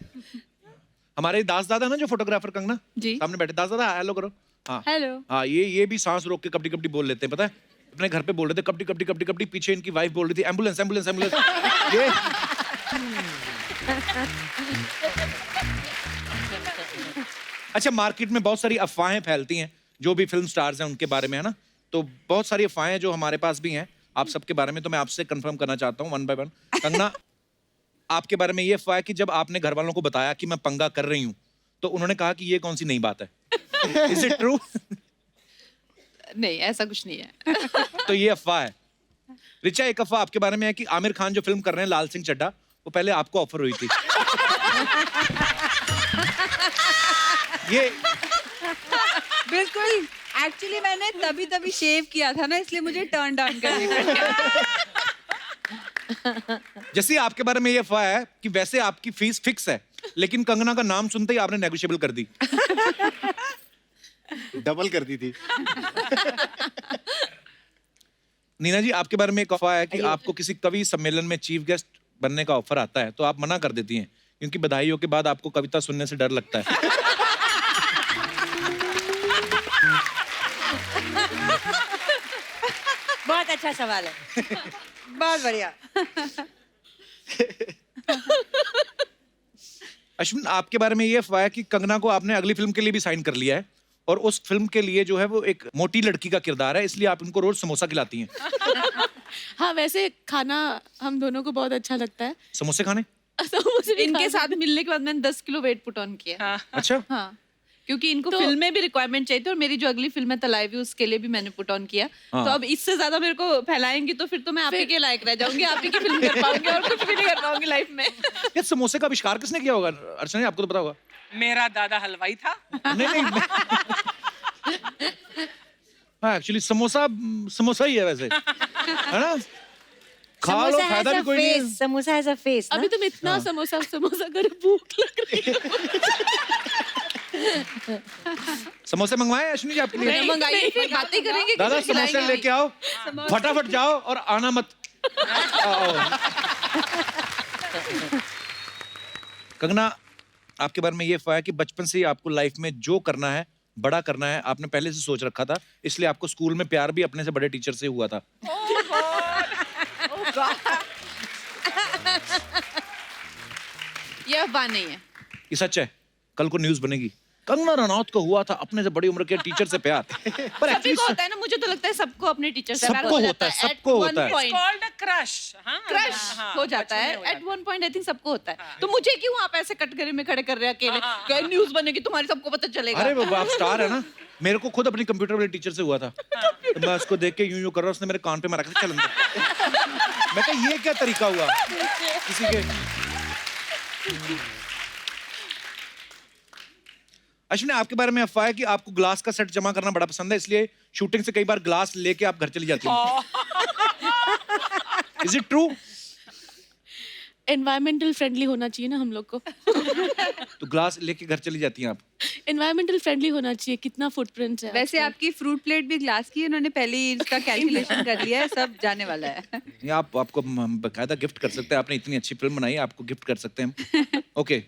हमारे दास दादा ना जो फोटोग्राफर कंगना जी, सामने बैठे, दास दादा हेलो करो। हाँ हेलो। हाँ, ये भी सांस रोक के कबड्डी कबड्डी बोल लेते हैं, पता है। अपने घर पे बोल रहे थे कबड्डी कबड्डी कबड्डी कबड्डी, पीछे इनकी वाइफ बोल रही थी एम्बुलेंस एम्बुलेंस एम्बुलेंस। ये अच्छा, मार्केट में बहुत सारी अफवाहें फैलती हैं जो भी फिल्म स्टार्स हैं उनके बारे में, है ना। तो बहुत सारी अफवाहें जो हमारे पास भी हैं आप सबके बारे में, तो मैं आपसे कंफर्म करना चाहता हूँ 1 by 1। कंगना, आपके बारे में ये अफवाह है कि जब आपने घर वालों को बताया कि मैं पंगा कर रही हूँ तो उन्होंने कहा कि ये कौन सी नई बात है। Is it true? नहीं, ऐसा कुछ नहीं है। तो ये अफवाह है। रिचा, एक अफवाह आपके बारे में है कि आमिर खान जो फिल्म कर रहे हैं लाल सिंह चड्ढा, वो पहले आपको ऑफर हुई थी। ये बिल्कुल, एक्चुअली मैंने तभी शेव किया था ना, इसलिए मुझे टर्न डाउन करनी पड़ी। जैसे आपके बारे में ये अफवाह है कि वैसे आपकी फीस फिक्स है, लेकिन कंगना का नाम सुनते ही आपने नेगोशिएबल कर दी। डबल कर दी थी। नीना जी, आपके बारे में एक अफवाह है कि आपको किसी कवि सम्मेलन में चीफ गेस्ट बनने का ऑफर आता है तो आप मना कर देती हैं क्योंकि बधाइयों के बाद आपको कविता सुनने से डर लगता है। बहुत अच्छा सवाल है, बहुत बढ़िया। अश्विन, आपके बारे में ये अफवाह है कि कंगना को आपने अगली फिल्म के लिए भी साइन कर लिया है और उस फिल्म के लिए जो है वो एक मोटी लड़की का किरदार है, इसलिए आप उनको रोज समोसा खिलाती हैं। हाँ, वैसे खाना हम दोनों को बहुत अच्छा लगता है। समोसे खाने? इनके साथ मिलने के बाद मैंने 10 किलो वेट पुट ऑन किया। अच्छा। हाँ, क्योंकि इनको फिल्म में भी रिक्वायरमेंट चाहिए थी और मेरी जो अगली फिल्म है तलाइवी, उसके लिए भी मैंने पुट ऑन किया। तो अब इससे ज्यादा मेरे को फैलाएंगी तो फिर तो मैं आप ही के लायक रह जाऊंगी, आप ही की फिल्म कर पाऊंगी और कुछ भी नहीं कर पाऊंगी लाइफ में। ये समोसे का आविष्कार किसने किया होगा? अर्चना जी, आपको तो पता होगा। मेरा दादा हलवाई था। नहीं नहीं, हाँ एक्चुअली समोसा समोसा ही है वैसे, है ना? खा लो, फायदा भी कोई नहीं है। Samosa has a face. अभी तुम इतना समोसा करे भूख लग रही है। समोसे मंगवाए अश्विनी जी आपके लिए? मंगाइए, फिर बातें करेंगे। दादा किसे समोसे खिलाएंगे? लेके आओ, फटाफट जाओ और आना मत। आओ। कंगना, आपके बारे में ये अफवाह है कि बचपन से ही आपको लाइफ में जो करना है, बड़ा करना है, आपने पहले से सोच रखा था, इसलिए आपको स्कूल में प्यार भी अपने से बड़े टीचर से हुआ था। ये अफवाह नहीं है। ये सच है, कल को न्यूज़ बनेगी, कंगना रनौत को हुआ था अपने से बड़ी उम्र के टीचर से प्यार। पर सभी एक्चुअली को होता है ना, मुझे तो लगता है सबको अपने टीचर से प्यार सबको हो होता जाता है, सबको होता है। It's called a crush. हाँ, क्रश हाँ, हो जाता बचपन में है हो at one point. I think सबको होता है। तो मुझे क्यों आप ऐसे कटघरे में खड़े कर रहे हैं अकेले? कहीं न्यूज़ बनेगी तुम्हारी, सबको पता चलेगा। अरे वो आप स्टार है ना, मेरे को खुद अपनी कंप्यूटर वाले टीचर से हुआ था। तो मैं उसको देख के यूं यूं कर रहा, उसने मेरे कान पे मारा, चल अंदर। मैं कहा ये क्या तरीका हुआ किसी के। अश्विनी, आपके बारे में अफवाह है कि आपको ग्लास का सेट जमा करना बड़ा पसंद है, इसलिए शूटिंग से कई बार ग्लास लेके आप घर चली जाती हैं। Is it true? Environmental friendly होना चाहिए ना हम लोग को। तो ग्लास लेके घर चली जाती हैं आप? एनवायरमेंटल फ्रेंडली होना चाहिए, कितना फुटप्रिंट है। वैसे आपकी फ्रूट प्लेट भी ग्लास की है, उन्होंने पहले ही इसका कैलकुलेशन कर लिया है, सब जाने वाला है। ये आपको हम बकायदा गिफ्ट कर सकते हैं, आपने इतनी अच्छी फिल्म बनाई है, आपको गिफ्ट कर सकते हैं हम। ओके।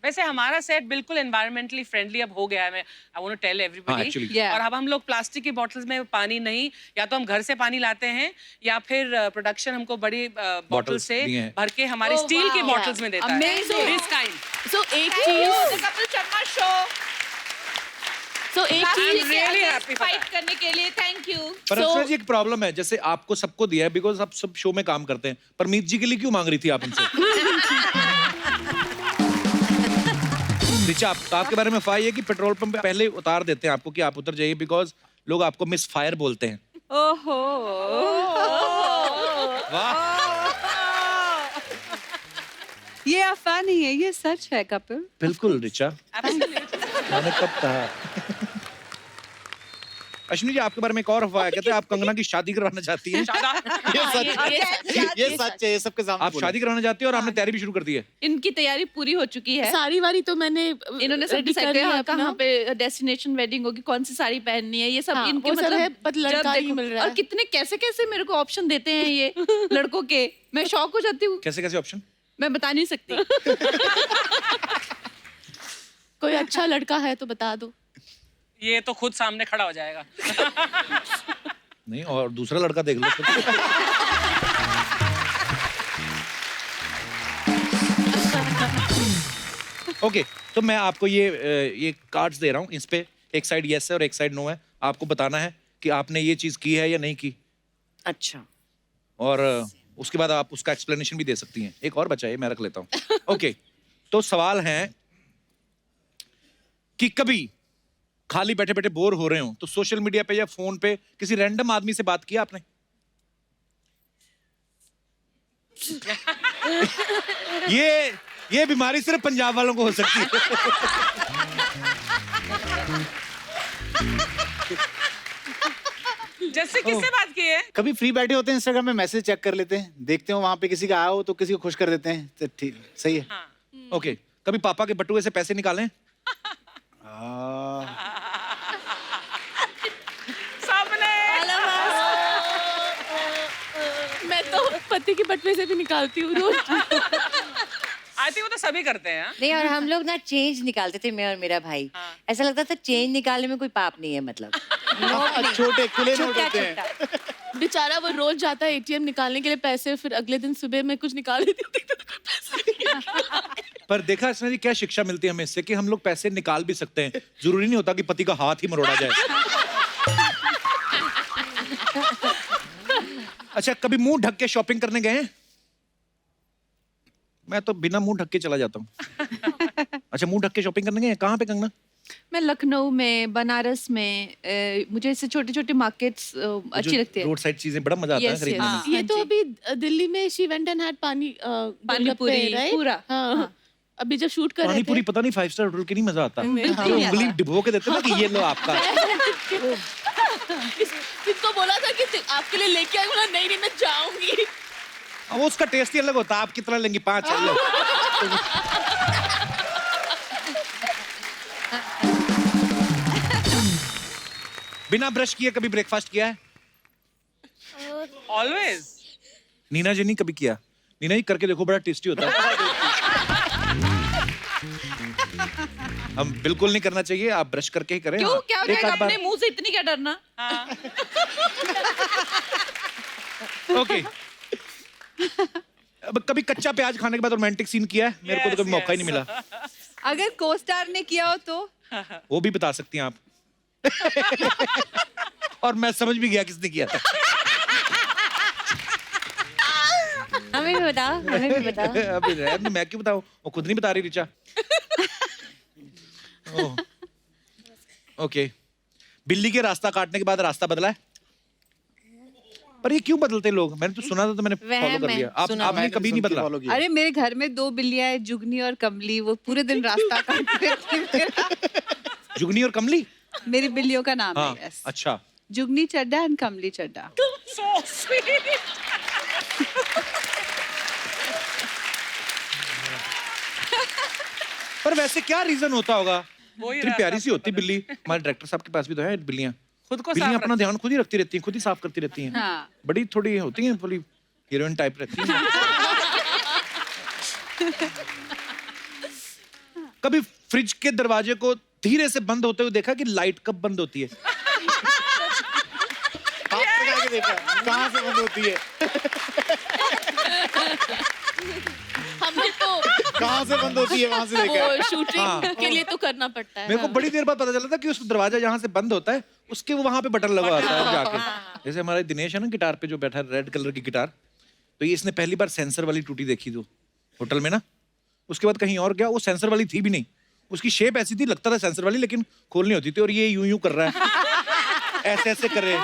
वैसे हमारा सेट बिल्कुल एनवायरमेंटली फ्रेंडली अब हो गया है। मैं आई वांट टू टेल हाँ, एवरीबॉडी। actually. Yeah. और अब हम लोग प्लास्टिक की बॉटल्स में पानी नहीं, या तो हम घर से पानी लाते हैं या फिर प्रोडक्शन हमको बड़ी बॉटल Bottles से दिए हैं। भर के हमारे Oh, स्टील की wow. बॉटल्स में देता है। Amazing. This kind. सो एक चीज really happy for fight that. करने के लिए थैंक यू। पर अक्षरा जी एक प्रॉब्लम है, जैसे आपको सबको दिया है बिकॉज आप सब शो में काम करते हैं, पर मीत जी के लिए क्यों मांग रही थी आप इनसे? ऋचा, आपके बारे में अफवाह है कि पेट्रोल पंप पे पहले उतार देते हैं आपको कि आप उतर जाइए, बिकॉज लोग आपको मिस फायर बोलते हैं। ओहो। वाह। ये अफवाह नहीं है, ये सच है कपिल। बिल्कुल ऋचा, मैंने कब कहा। अश्विनी जी, आपके बारे में एक और अफवाह है, कहते हैं आप कंगना की शादी करवाना चाहती हैं। ये सच है, ये सबके सामने आप बोला। शादी कराना चाहती हैं और आपने तैयारी भी शुरू कर दी है। इनकी तैयारी पूरी हो चुकी है। सारी वारी तो मैंने इन्होंने सब ready डिसाइड कर किया लिया कहाँ अपना। पे डेस्टिनेशन वेडिंग होगी, कौन सी साड़ी पहननी है, ये सब हाँ, इनके वो सब मतलब है, पर लड़का जब नहीं देखो- मिल रहा और है। कितने कैसे कैसे मेरे को ऑप्शन देते हैं ये लड़कों के, मैं शॉक हो जाती हूँ। कैसे कैसे ऑप्शन? मैं बता नहीं सकती। कोई अच्छा लड़का है तो बता दो। ये तो खुद सामने खड़ा हो जाएगा। नहीं, और दूसरा लड़का देख लो। ओके, तो मैं आपको ये कार्ड्स दे रहा हूँ, इस पे एक साइड यस है और एक साइड नो है। आपको बताना है कि आपने ये चीज की है या नहीं की। अच्छा। और उसके बाद आप उसका एक्सप्लेनेशन भी दे सकती हैं। एक और बचा है, मैं रख लेता हूँ। ओके, तो सवाल है कि कभी खाली बैठे बैठे बोर हो रहे हो तो सोशल मीडिया पे या फोन पे किसी रैंडम आदमी से बात किया आपने? ये बीमारी सिर्फ पंजाब वालों को हो सकती है। जैसे किससे बात की है? कभी फ्री बैठे होते हैं, इंस्टाग्राम में मैसेज चेक कर लेते हैं, देखते हो वहां पे किसी का आया हो तो किसी को खुश कर देते हैं, तो ठीक सही है। ओके, कभी पापा के बटुए से पैसे निकालें? मैं तो पति के बटवे से भी निकालती हूँ रोज। आई थिंक वो तो सभी करते हैं। हाँ? नहीं, और हम लोग ना चेंज निकालते थे, मैं और मेरा भाई। ऐसा लगता था चेंज निकालने में कोई पाप नहीं है, मतलब छोटे खुले नोट होते हैं। बेचारा वो रोज जाता है एटीएम निकालने के लिए पैसे, फिर अगले दिन सुबह मैं कुछ निकाल देती हूँ, देखते तो कोई पैसे नहीं है। पर देखा इसमें जी क्या शिक्षा मिलती है हमें इससे कि हम लोग पैसे निकाल भी सकते हैं, जरूरी नहीं होता कि पति का हाथ ही मरोड़ा जाए। अच्छा, कभी मुंह ढक के शॉपिंग करने गए हैं? मैं तो बिना मुंह ढक के चला जाता हूँ। अच्छा, मुंह ढक के शॉपिंग करने गए हैं? कहाँ पे कंगना? मैं लखनऊ में, बनारस में, मुझे ऐसे छोटे छोटे मार्केट्स अच्छी लगती है। रोड साइड चीजें बड़ा मजा आता है Yes, खरीदने yes. में। ये तो अभी दिल्ली में शी वेंट एंड हैड पानी पानी पूरी right? पूरा। हाँ। अभी जब शूट कर पानी रहे पूरी थे पता नहीं 5 स्टार होटल की नहीं मजा आता। बिल्कुल तो नहीं उंगली डिबो के देते ना कि ये लो आपका। इसको बोला था कि आपके लिए लेके आई, बोला नहीं नहीं मैं जाऊंगी। अब वो उसका टेस्ट ही अलग होता है। आप कितना लेंगी? 5 लो। बिना ब्रश किए कभी ब्रेकफास्ट किया है? ऑलवेज। नीना जी नहीं कभी किया? नीना जी करके देखो, बड़ा टेस्टी होता है। हम बिल्कुल नहीं करना चाहिए, आप ब्रश करके ही करें। क्यों? हाँ, क्या हो एक जाएगा? आध बार। अपने मुंह से इतनी क्या डरना? ओके। अब कभी कच्चा प्याज खाने के बाद रोमांटिक सीन किया है? मेरे को तो कभी मौका ही नहीं मिला। अगर को स्टार ने किया हो तो वो भी बता सकती हैं आप। और मैं समझ भी गया किसने किया था। हमें भी बताओ, हमें भी बताओ। अभी रहने, मैं क्यों बताऊं? वो खुद नहीं बता रही रिचा। ओह, ओके। बिल्ली के रास्ता काटने के बाद रास्ता बदला है? पर ये क्यों बदलते लोग? मैंने तो सुना था तो मैंने फॉलो कर लिया। आपने कभी नहीं बदला? अरे मेरे घर में 2 बिल्लियां हैं, जुगनी और कमली, वो पूरे दिन रास्ता काटती रहती हैं। जुगनी और कमली? मेरी बिल्लियों का नाम हाँ, है। यस। अच्छा। जुगनी चड्डा and Kamli Chadda. So sweet. पर वैसे क्या रीजन होता होगा? वही इतनी रास्ता प्यारी सी होती बिल्ली। हमारे डायरेक्टर साहब के पास भी तो है बिल्लियां। खुद को बिल्लियां साफ अपना ध्यान खुद ही रखती रहती हैं, खुद ही साफ करती रहती हैं। हाँ। बड़ी थोड़ी होती हैं, थोड़ी हीरोइन टाइप रहती हैं। कभी फ्रिज के दरवाजे को धीरे से बंद होते हुए देखा कि लाइट कब बंद होती है? आपने जाके देखा कहाँ से बंद होती है? हमने तो कहाँ से बंद होती है वहां से देखा है। वो शूटिंग हाँ। के लिए तो करना पड़ता है। मेरे को बड़ी देर बाद पता चला था कि उस दरवाजा जहाँ से बंद होता है उसके वो वहां पे बटन लगा होता है जाके। जैसे हमारा दिनेश है ना गिटार पे जो बैठा है, रेड कलर की गिटार, तो ये इसने पहली बार सेंसर वाली टूटी देखी थी होटल में ना। उसके बाद कहीं और गया, वो सेंसर वाली थी भी नहीं। उसकी शेप ऐसी थी, लगता था सेंसर वाली, लेकिन खोलनी होती थी। और ये यूं यूं कर रहा है, ऐसे ऐसे करे,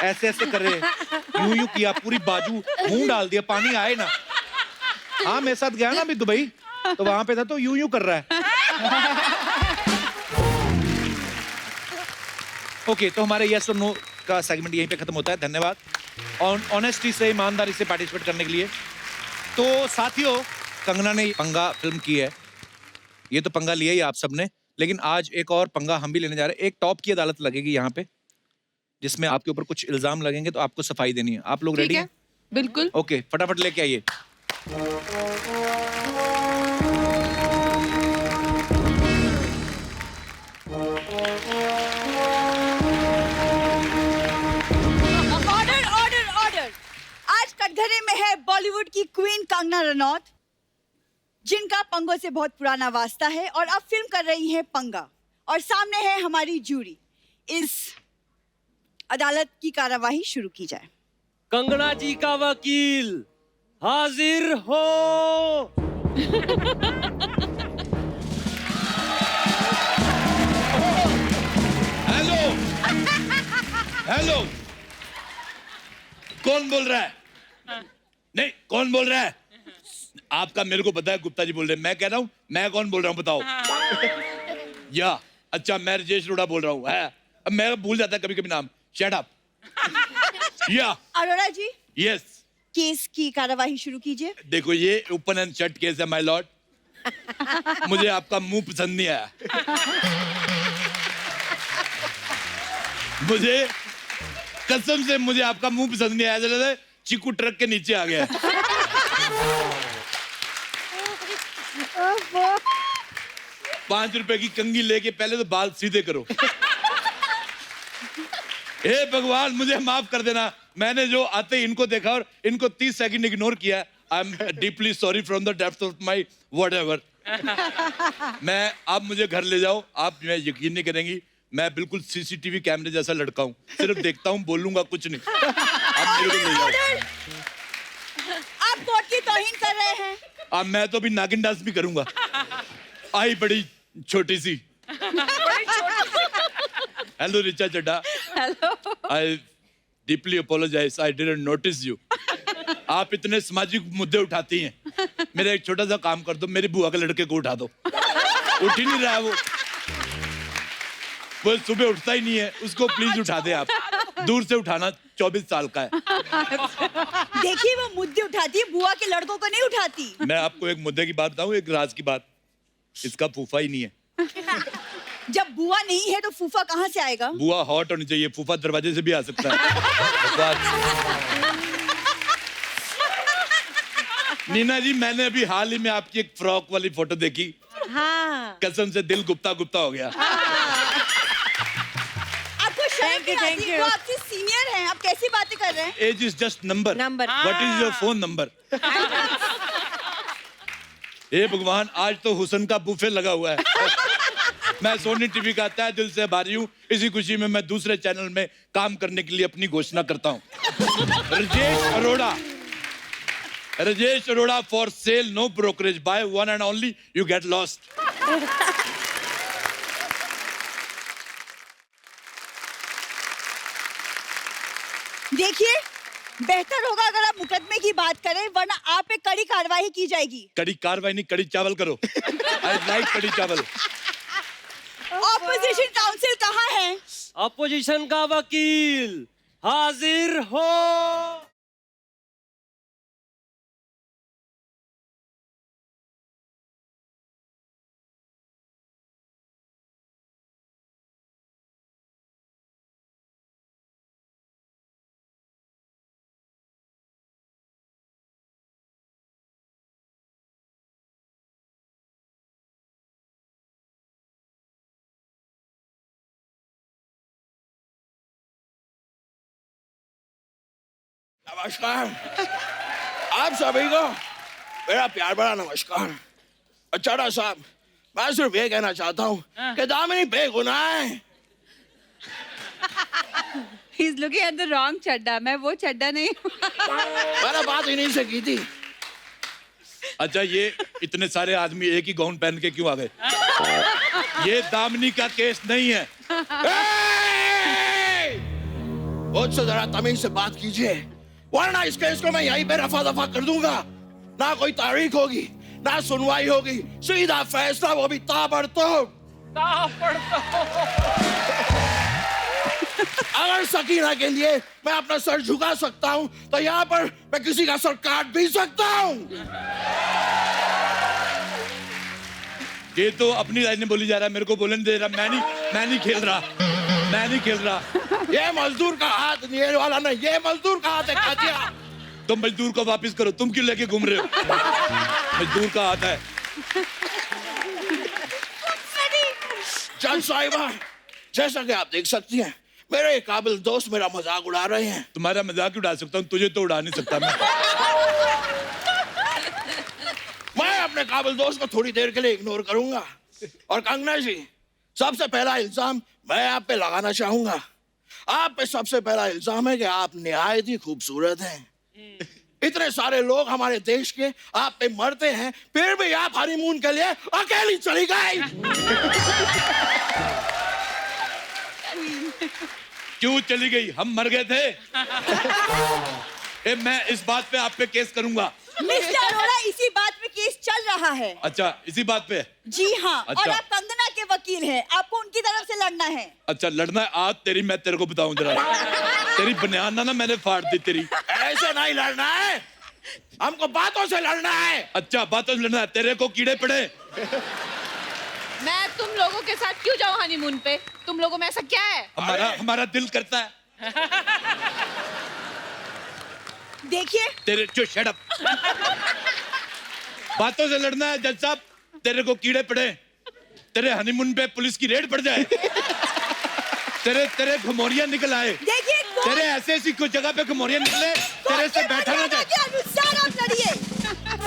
ऐसे ऐसे करे, यूं यूं किया, पूरी बाजू मुंह डाल दिया, पानी आए ना। हाँ, मेरे साथ गया ना अभी दुबई, तो वहां पे था तो यूं यूं कर रहा है। ओके, तो हमारे यस और नो का सेगमेंट यहीं पे खत्म होता है। धन्यवाद ऑनेस्टी से, ईमानदारी से पार्टिसिपेट करने के लिए। तो साथियों, कंगना ने पंगा फिल्म की है, ये तो पंगा लिया ही आप सबने, लेकिन आज एक और पंगा हम भी लेने जा रहे हैं। एक टॉप की अदालत लगेगी यहाँ पे, जिसमें आपके ऊपर कुछ इल्जाम लगेंगे, तो आपको सफाई देनी है। आप लोग रेडी हैं? बिल्कुल। ओके, फटाफट लेके आइए। Order order order. आज कटघरे में है बॉलीवुड की क्वीन कंगना रनौत, जिनका पंगों से बहुत पुराना वास्ता है और अब फिल्म कर रही है पंगा। और सामने है हमारी जूरी। इस अदालत की कार्यवाही शुरू की जाए। कंगना जी का वकील हाजिर हो। हेलो हेलो, कौन बोल रहा है? नहीं, कौन बोल रहा है? आपका मेरे को पता है, गुप्ता जी बोल रहे हैं। मैं कह रहा हूँ, मैं कौन बोल रहा हूँ बताओ? या अच्छा, मैं राजेश रोड़ा बोल रहा हूँ। अब मैं भूल जाता कभी कभी नाम। Shut up. या अरोड़ा जी, यस, केस की कार्यवाही शुरू कीजिए। देखो ये ओपन एंड शट केस है माय लॉर्ड। मुझे आपका मुंह पसंद नहीं आया। मुझे कसम से मुझे आपका मुंह पसंद नहीं आया। जरा चीकू ट्रक के नीचे आ गया। 5 रुपए की कंघी लेके पहले तो बाल सीधे करो। हे भगवान, मुझे माफ कर देना। मैंने जो आते ही इनको देखा और इनको 30 सेकंड इग्नोर किया। I am deeply sorry from the depth of my whatever. मैं, आप मुझे घर ले जाओ। आप मैं यकीन नहीं करेंगी, मैं बिल्कुल सीसीटीवी कैमरे जैसा लड़का हूँ। सिर्फ देखता हूँ, बोलूंगा कुछ नहीं। आप मेरे को ले जाओ। आप कोर्ट की तौहीन कर रहे हैं। अब मैं तो अभी नागिन डांस भी करूंगा। आई बड़ी छोटी सी। Hello Richa Chadha. Hello. I deeply apologise, I didn't notice you. आप इतने सामाजिक मुद्दे उठाती हैं। मेरा एक छोटा सा काम कर दो, मेरी बुआ के लड़के को उठा दो। उठ ही नहीं रहा है वो सुबह उठता ही नहीं है, उसको प्लीज उठा दे आप, दूर से उठाना, 24 साल का है। देखिए वो मुद्दे उठाती है, बुआ के लड़कों को नहीं उठाती। मैं आपको एक मुद्दे की बात बताऊं, एक राज की बात, इसका फूफा ही नहीं है। जब बुआ नहीं है तो फूफा कहाँ से आएगा? बुआ हॉट होनी चाहिए, फूफा दरवाजे से भी आ सकता है। नीना जी, मैंने अभी हाल ही में आपकी एक फ्रॉक वाली फोटो देखी, हाँ। कसम से दिल गुप्ता गुप्ता हो गया। आपको शर्म नहीं आती? वो आपसे सीनियर हैं, आप कैसी बातें कर रहे हैं? Age is just number. What is your phone number? हे भगवान, आज तो हुसन का बुफे लगा हुआ है। मैं सोनी टीवी का तहे दिल से आभारी हूँ। इसी खुशी में मैं दूसरे चैनल में काम करने के लिए अपनी घोषणा करता हूँ। Rajesh Arora for sale, no brokerage, buy one and only, you get lost. देखिए, बेहतर होगा अगर आप मुकदमे की बात करें, वरना आप पे कड़ी कार्रवाई की जाएगी। कड़ी कार्रवाई नहीं, कड़ी चावल करो। आई लाइक कड़ी चावल। ऑपोजिशन काउंसिल कहाँ है? अपोजिशन का वकील हाजिर हो। नमस्कार आप सभी को मेरा प्यार भरा नमस्कार। चड्ढा साहब, मैं सिर्फ ये कहना चाहता हूँ कि दामिनी बेगुनाह है। He's looking at the wrong Chadha, मैं वो चड्ढा नहीं हूँ। मैंने बात इन्हीं से की थी। अच्छा, ये इतने सारे आदमी एक ही गाउन पहन के क्यों आ गए? ये दामिनी का केस नहीं है। मुझसे जरा तमीज से बात कीजिए, वरना इस केस को मैं यहीं पे रफा दफा कर दूंगा। ना कोई तारीख होगी, ना सुनवाई होगी, सीधा फैसला, वो भी ताबड़तोड़। अगर सकीना के लिए मैं अपना सर झुका सकता हूँ, तो यहाँ पर मैं किसी का सर काट भी सकता हूँ। ये तो अपनी लाइन में बोली जा रहा है, मेरे को बोलने दे रहा। मैं नहीं खेल रहा। ये मजदूर का हाथ नहीं, ये वाला नहीं, ये मजदूर का हाथ है। कातिया, तुम मजदूर को वापस करो, तुम क्यों लेके घूम रहे हो? मजदूर का हाथ है। जज साहिबा, जैसा कि आप देख सकती हैं, मेरे काबिल दोस्त मेरा मजाक उड़ा रहे हैं। तुम्हारा मजाक उड़ा सकता हूँ, तुझे तो उड़ा नहीं सकता मैं अपने काबिल दोस्त को थोड़ी देर के लिए इग्नोर करूंगा। और कंगना जी, सबसे पहला इल्जाम मैं आप पे लगाना चाहूंगा। आप पे सबसे पहला इल्जाम है कि आप निहायत ही खूबसूरत हैं। इतने सारे लोग हमारे देश के आप पे मरते हैं, फिर भी आप हनीमून के लिए अकेली चली गई। क्यों चली गई? हम मर गए थे। मैं इस बात पे आप पे केस करूंगा। मिस्टर अरोड़ा, इसी बात पे केस चल रहा है। अच्छा, इसी बात पे? जी हाँ। अच्छा। और आप कंगना के वकील हैं, आपको उनकी तरफ से लड़ना है। अच्छा, लड़ना है? आज तेरी मैं तेरे को बताऊं जरा। तेरी बनियान ना मैंने फाड़ दी तेरी। ऐसे नहीं लड़ना है, हमको बातों से लड़ना है। अच्छा, बातों से लड़ना है। तेरे को कीड़े पड़े। मैं तुम लोगों के साथ क्यों जाऊं हनीमून पे? तुम लोगों में ऐसा क्या है? हमारा दिल करता है। देखिए, तेरे जो शट अप। बातों से लड़ना है जज साहब। तेरे को कीड़े पड़े, तेरे हनीमून पे पुलिस की रेड पड़ जाए, तेरे घुमोरियां निकल आए। देखिए, तेरे ऐसी कोई जगह पे घुमोरियां निकले, तेरे से बैठा ना जाए। के अनुसार आप लड़िए।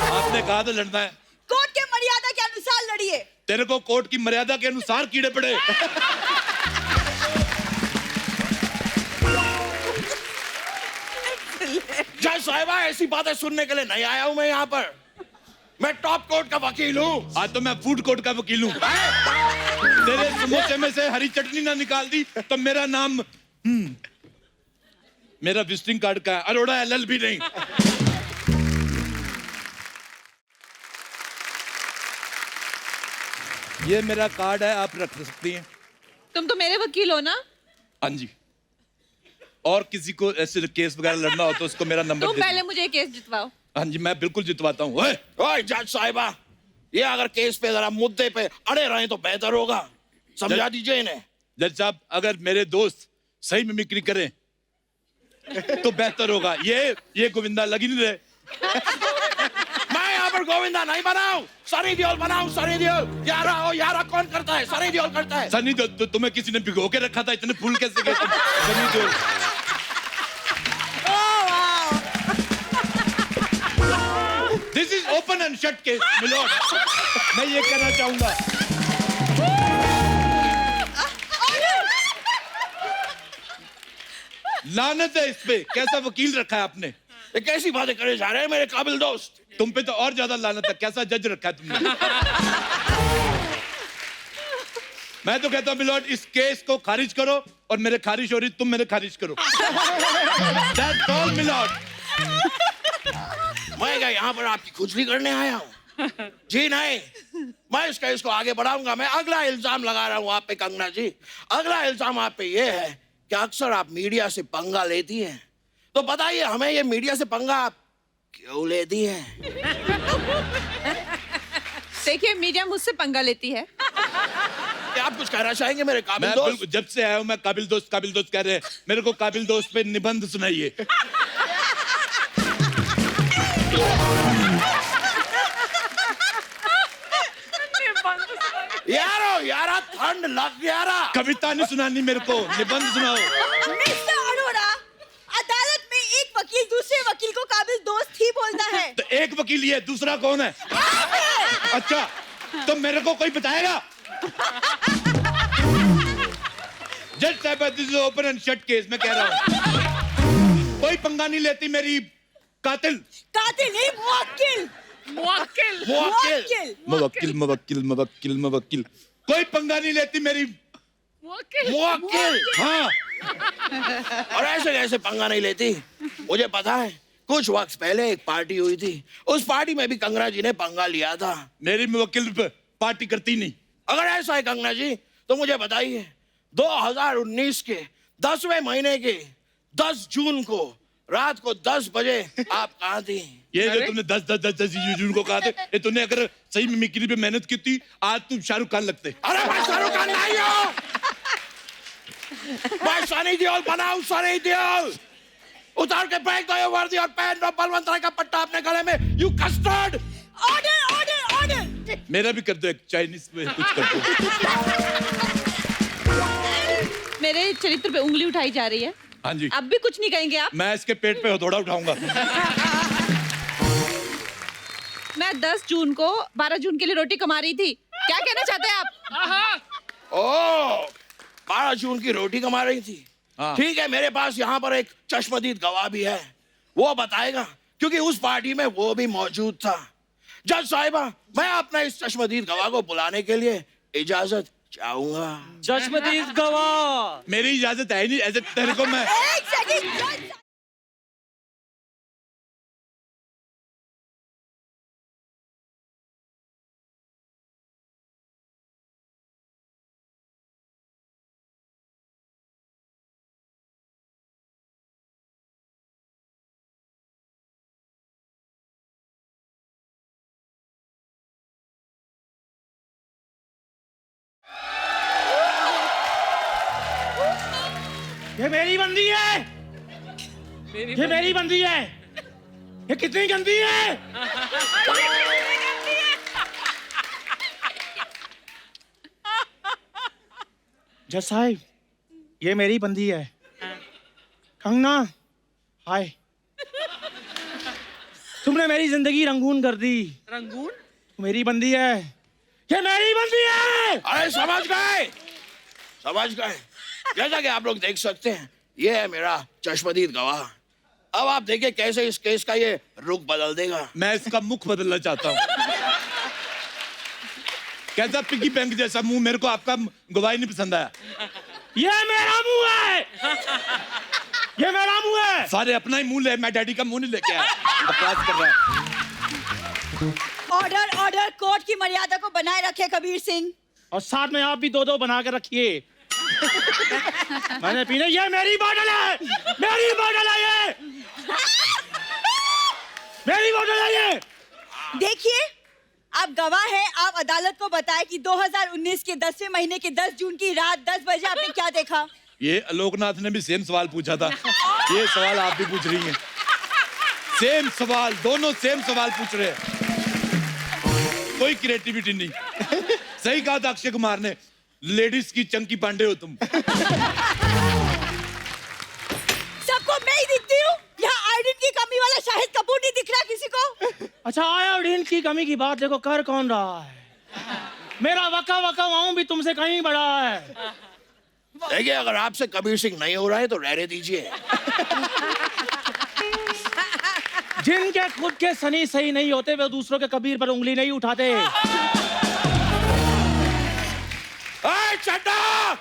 आपने कहा तो लड़ना है। कोर्ट के मर्यादा के अनुसार लड़िए। तेरे को कोर्ट की मर्यादा के अनुसार कीड़े पड़े। जज साहिबा, ऐसी बातें सुनने के लिए नहीं आया हूं मैं यहाँ पर। मैं टॉप कोर्ट का वकील हूँ। आज तो मैं फूड कोर्ट का वकील हूँ। तेरे समोसे में से हरी चटनी ना निकाल दी तो मेरा नाम मेरा विजिटिंग कार्ड का है, अरोड़ा LLB नहीं। ये मेरा कार्ड है, आप रख सकती हैं। तुम तो मेरे वकील हो ना? हाँ जी। और किसी को ऐसे केस वगैरह लड़ना हो तो उसको मेरा नंबर तुम दे पहले मुझे केस जितवाओ। हाँ जी, मैं बिल्कुल जितवाता हूँ। ओए, ओए जज साहिबा, ये अगर केस पे जरा मुद्दे पे अड़े रहे तो बेहतर होगा, समझा दीजिए इन्हें। जज साहब, अगर मेरे दोस्त सही मिमिक्री करें तो बेहतर होगा। ये गोविंदा लग ही नहीं रहे। मैं यहाँ पर गोविंदा नहीं बनाऊं, सनी देओल बनाऊं, सनी देओल। यारा कौन करता है? सनी देओल करता है। सनी देओल तो तुम्हें किसी ने भिगो के रखा था, इतने फूल कैसे गए तुम? Sunny Deol. This is open and shut case milord. मैं ये कहना चाहूंगा। लानत है इस पे, कैसा वकील रखा है आपने? ये कैसी बातें करे जा रहे हैं मेरे काबिल दोस्त? तुम पे तो और ज्यादा लानत है, कैसा जज रखा है तुमने? मैं तो कहता हूं मिलोड, इस केस को खारिज करो और मेरे खारिज हो रही, तुम मेरे खारिज करो। That's all, milord. मैं क्या यहाँ पर आपकी खुजली करने आया हूँ? जी नहीं, मैं इस केस को आगे बढ़ाऊंगा। मैं अगला इल्जाम लगा रहा हूँ आप पे कंगना जी। अगला इल्जाम आप पे ये है कि अक्सर आप मीडिया से पंगा लेती हैं। तो बताइए हमें, ये मीडिया से पंगा आप क्यों लेती हैं? देखिए, मीडिया मुझसे पंगा लेती है। क्या आप कुछ कहना चाहेंगे मेरे काबिल दोस्त? जब से आया हूं मैं काबिल दोस्त कह रहे हैं। मेरे को काबिल दोस्त पे निबंध सुनाइए। यारा ठंड लग गया। कविता नहीं सुनानी मेरे को, निबंध सुनाओ। मिस्टर अरोड़ा, अदालत में एक वकील दूसरे वकील को काबिल दोस्त ही बोलता है। तो एक वकील ये, दूसरा कौन है? अच्छा, तो मेरे को कोई बताएगा? जज साहब, this is open and shut case. मैं कह रहा हूँ कोई पंगा नहीं लेती मेरी कातिल। कातिल नहीं, मुवक्किल। मुवक्किल। कोई पंगा नहीं लेती मेरी मुवक्किल। हाँ। और ऐसे कैसे पंगा नहीं लेती? मुझे पता है, कुछ वक्त पहले एक पार्टी हुई थी, उस पार्टी में भी कंगना जी ने पंगा लिया था। मेरी मुवक्किल पार्टी करती नहीं। अगर ऐसा है कंगना जी, तो मुझे बताइए 2019 के 10वें महीने के 10 जून को रात को 10 बजे आप कहाँ थी? ये जो तुमने 10 जून को कहा था, ये तुमने अगर सही मिमिक्री पे मेहनत की थी, आज तुम शाहरुख खान लगते। अरे मैं शाहरुख खान नहीं हूँ, मैं सनी देओल बनाऊं, सनी देओल। उतार के फेंक दो ये वर्दी और पहन दो बलवंत राय का पट्टा अपने गले में। You custard. Order order order. मेरा भी कर दो, एक चाइनीज में कुछ कर दो। मेरे चरित्र पे उंगली उठाई जा रही है। हाँ जी। अब भी कुछ नहीं कहेंगे आप? मैं इसके पेट पे हथौड़ा उठाऊंगा। मैं 10 जून को 12 जून के लिए रोटी कमा रही थी। क्या कहना चाहते हैं आप? ओह, 12 जून की रोटी कमा रही थी। हाँ। ठीक है, मेरे पास यहाँ पर एक चश्मदीद गवाह भी है, वो बताएगा, क्योंकि उस पार्टी में वो भी मौजूद था। जज साहिबा, मैं अपने इस चश्मदीद गवाह को बुलाने के लिए इजाजत चाहूंगा। चश्मदीद गवाह। मेरी इजाजत है नहीं, ऐसे तेरे को मैं। एक सेकंड। ये मेरी बंदी है। ये मेरी बंदी है। ये कितनी गंदी है। जज साहब, ये मेरी बंदी है। कंगना, हाय। तुमने मेरी जिंदगी रंगून कर दी। रंगून? मेरी बंदी है। ये मेरी बंदी है। अरे समझ गए, समझ गए। जैसा कि आप लोग देख सकते हैं, ये है मेरा चश्मदीद गवाह। अब आप देखिए कैसे इस केस का ये रुख बदल देगा। मैं इसका मुख बदलना चाहता हूँ। कैसा पिगी बैंक जैसा मुंह, मेरे को आपका गवाही नहीं पसंद आया। ये मेरा मुंह है। ये मेरा मुंह है। सारे अपना ही मुंह ले, मैं डैडी का मुंह नहीं लेके आया। बकवास कर रहा है। Order order. कोर्ट की मर्यादा को बनाए रखे कबीर सिंह। और साथ में आप भी 2-2 बना के रखिए। मैंने पीने, ये मेरी बोतल है, मेरी बोतल है ये, मेरी बोतल है ये। देखिए, आप गवाह हैं, आप अदालत को बताएं कि 2019 के 10वें महीने के 10 जून की रात 10 बजे आपने क्या देखा? ये आलोकनाथ ने भी सेम सवाल पूछा था, ये सवाल आप भी पूछ रही हैं। सेम सवाल, दोनों सेम सवाल पूछ रहे हैं, कोई क्रिएटिविटी नहीं। सही कहा था अक्षय कुमार ने, लेडीज की चंकी पांडे हो तुम। सबको मैं ही दिखती हूँ? यहाँ आयोडीन की कमी वाला शाहिद कपूर नहीं दिख रहा किसी को? अच्छा, आयोडीन की कमी की बात देखो कर कौन रहा है? मेरा वका वका माऊं भी तुमसे कहीं बड़ा है। देखिए, अगर आपसे कबीर सिंह नहीं हो रहा है तो रहने दीजिए। जिनके खुद के सनी सही नहीं होते वे दूसरों के कबीर पर उंगली नहीं उठाते। चड्डा,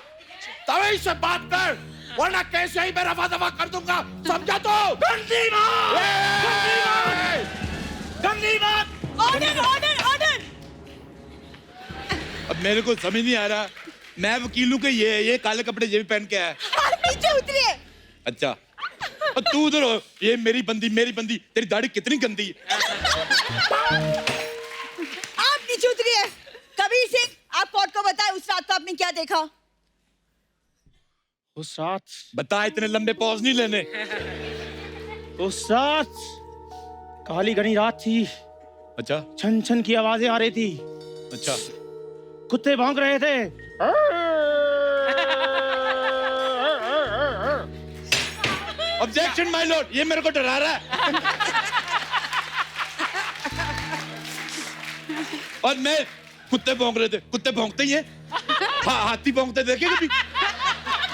तभी से बात कर, वरना कैसे ही मैं रफा दफा कर दूंगा, समझा तो? गंदी बात, गंदी बात। Order, order, order. अब मेरे को समझ नहीं आ रहा, मैं वकील हूँ कि ये काले कपड़े ये भी पहन के आया? नीचे उतरिए। अच्छा, और तू उधर हो, ये मेरी बंदी, तेरी दाढ़ी कितनी गंदी है। आप नीचे उतरिए। कबीर सिंह, आप कोर्ट को बताएं उस रात को आपने क्या देखा? उस रात बता, इतने लंबे पॉज नहीं लेने। उस रात काली घनी रात थी। अच्छा, छन छन की आवाजें आ रही थी। अच्छा, कुत्ते भौंक रहे थे। ऑब्जेक्शन माय लॉर्ड, ये मेरे को डरा रहा है। और मैं, कुत्ते भौंक रहे थे, कुत्ते भौंकते ही हैं। हाथी भौंकते देखे कभी?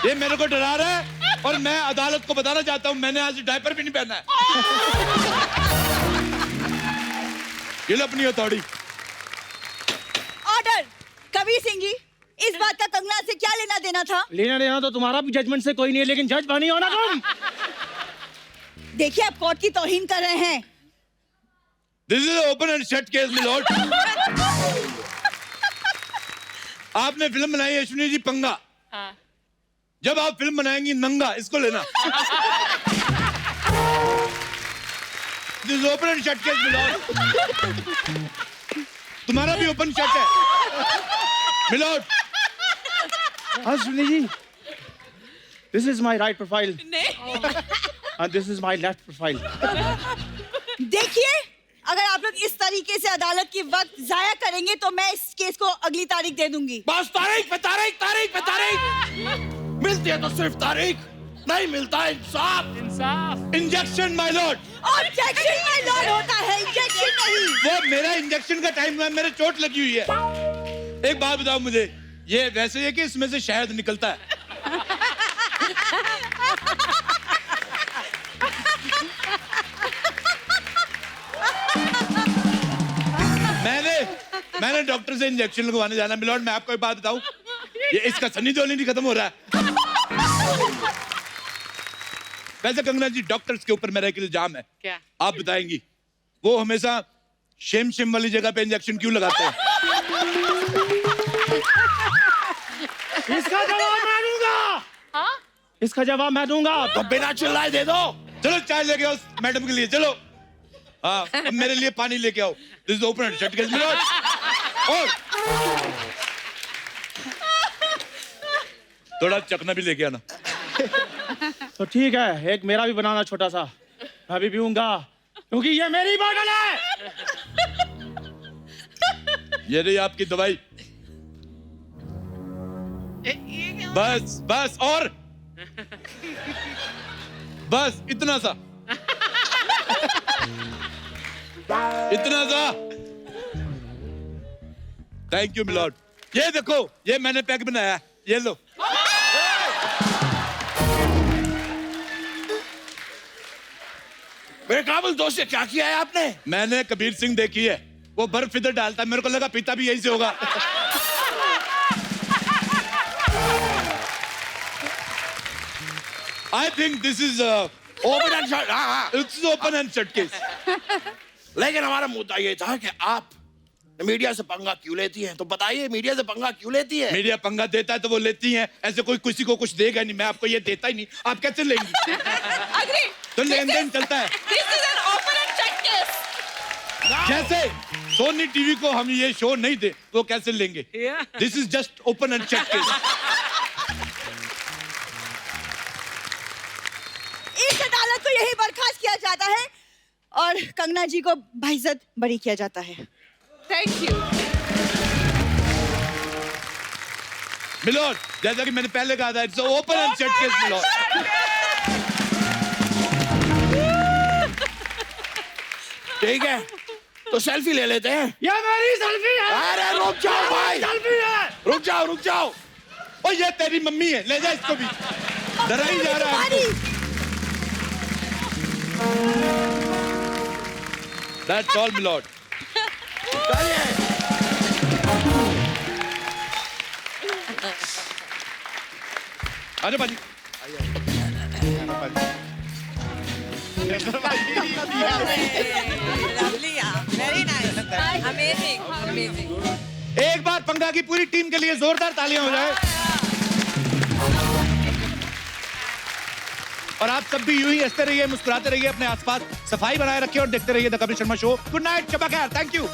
ये मेरे को डरा रहा है और मैं अदालत को बताना चाहता हूँ, मैंने आज डायपर भी नहीं पहना है। ये लो अपनी अथॉरिटी। ऑर्डर। कबीर सिंह जी, इस बात का कंगना से क्या लेना देना था? लेना देना तो तुम्हारा भी जजमेंट से कोई नहीं है, लेकिन जज बनी हो ना तुम। देखिए, आप कोर्ट की तौहीन कर रहे हैं। This is open and shut case my Lord. आपने फिल्म बनाई है अश्विनी जी पंगा। हाँ। जब आप फिल्म बनाएंगी नंगा, इसको लेना। This is open and shut case my lord. तुम्हारा भी ओपन शट है my lord. Ashwini ji, this is my right profile and this is my left profile. देखिए, अगर आप लोग इस तरीके से अदालत की वक्त जाया करेंगे तो मैं इस केस को अगली तारीख दे दूंगी। बस तारीख पे तारीख, तारीख पे तारीख। मिलती है तो सिर्फ तारीख, नहीं मिलता इंसाफ। इंसाफ। Injection my lord. Objection my lord होता है, इंजेक्शन नहीं। वो मेरा इंजेक्शन का टाइम है, मेरे चोट लगी हुई है। एक बात बताओ मुझे, ये वैसे है कि इसमें से शहद निकलता है? मैंने डॉक्टर से इंजेक्शन लगवाने जाना। मिलोड, मैं आपको एक बात बताऊं, ये इसका सनी देओल नहीं खत्म हो रहा है। वैसे कंगना जी, डॉक्टर्स के ऊपर मेरा एक इल्जाम है। क्या? आप बताएंगी, वो हमेशा शेम वाली जगह पे इंजेक्शन क्यों लगाते हैं? इसका जवाब मैं दूंगा। हाँ? इसका जवाब मैं दूंगा। तो बिना चिल्लाए दे दो। चलो चाय लेके आओ मैडम के लिए, चलो। हाँ, अब मेरे लिए पानी लेके आओ। This is open and shut case milord. और थोड़ा चखना भी लेके आना। तो ठीक है, एक मेरा भी बनाना छोटा सा, मैं भी पीऊंगा क्योंकि ये मेरी बोतल है। ये रही आपकी दवाई। बस बस, और बस इतना सा, इतना सा। Thank you milord. ये देखो, ये मैंने पैक बनाया, ये लो। मेरे काबिल दोस्त से क्या किया है आपने? मैंने कबीर सिंह देखी है, वो बर्फ इधर डालता है, मेरे को लगा पीता भी यही से होगा। I think this is open and shut. हाँ, it's open and shut case. लेकिन हमारा मुद्दा ये था कि आप तो मीडिया से पंगा क्यों लेती है? तो बताइए मीडिया से पंगा क्यों लेती है? मीडिया पंगा देता है तो वो लेती हैं, ऐसे कोई किसी को कुछ देगा नहीं, मैं आपको ये देता ही नहीं, आप कैसे लेंगी? तो लेन देन चलता है। जैसे सोनी टीवी को हम ये शो नहीं दे तो कैसे लेंगे? This is just open and check case. इस अदालत को यही बर्खास्त किया जाता है और कंगना जी को बाइज्जत बरी किया जाता है। Thank you. मिलोड, जैसा कि मैंने पहले कहा था, it's open and check case milord. ठीक है, तो सेल्फी ले लेते हैं। ये मेरी सेल्फी है। अरे रुक जाओ भाई, सेल्फी है। रुक जाओ। और ये तेरी मम्मी है, ले जा इसको भी। डरा ही जा रहा है। That's all, milord. आजा बाजी। एक बार पंगा की पूरी टीम के लिए जोरदार तालियां हो जाए। और आप सब भी यूं ही हंसते रहिए, मुस्कुराते रहिए, अपने आसपास सफाई बनाए रखिए और देखते रहिए the Kapil Sharma show. Good night, शब खैर, थैंक यू।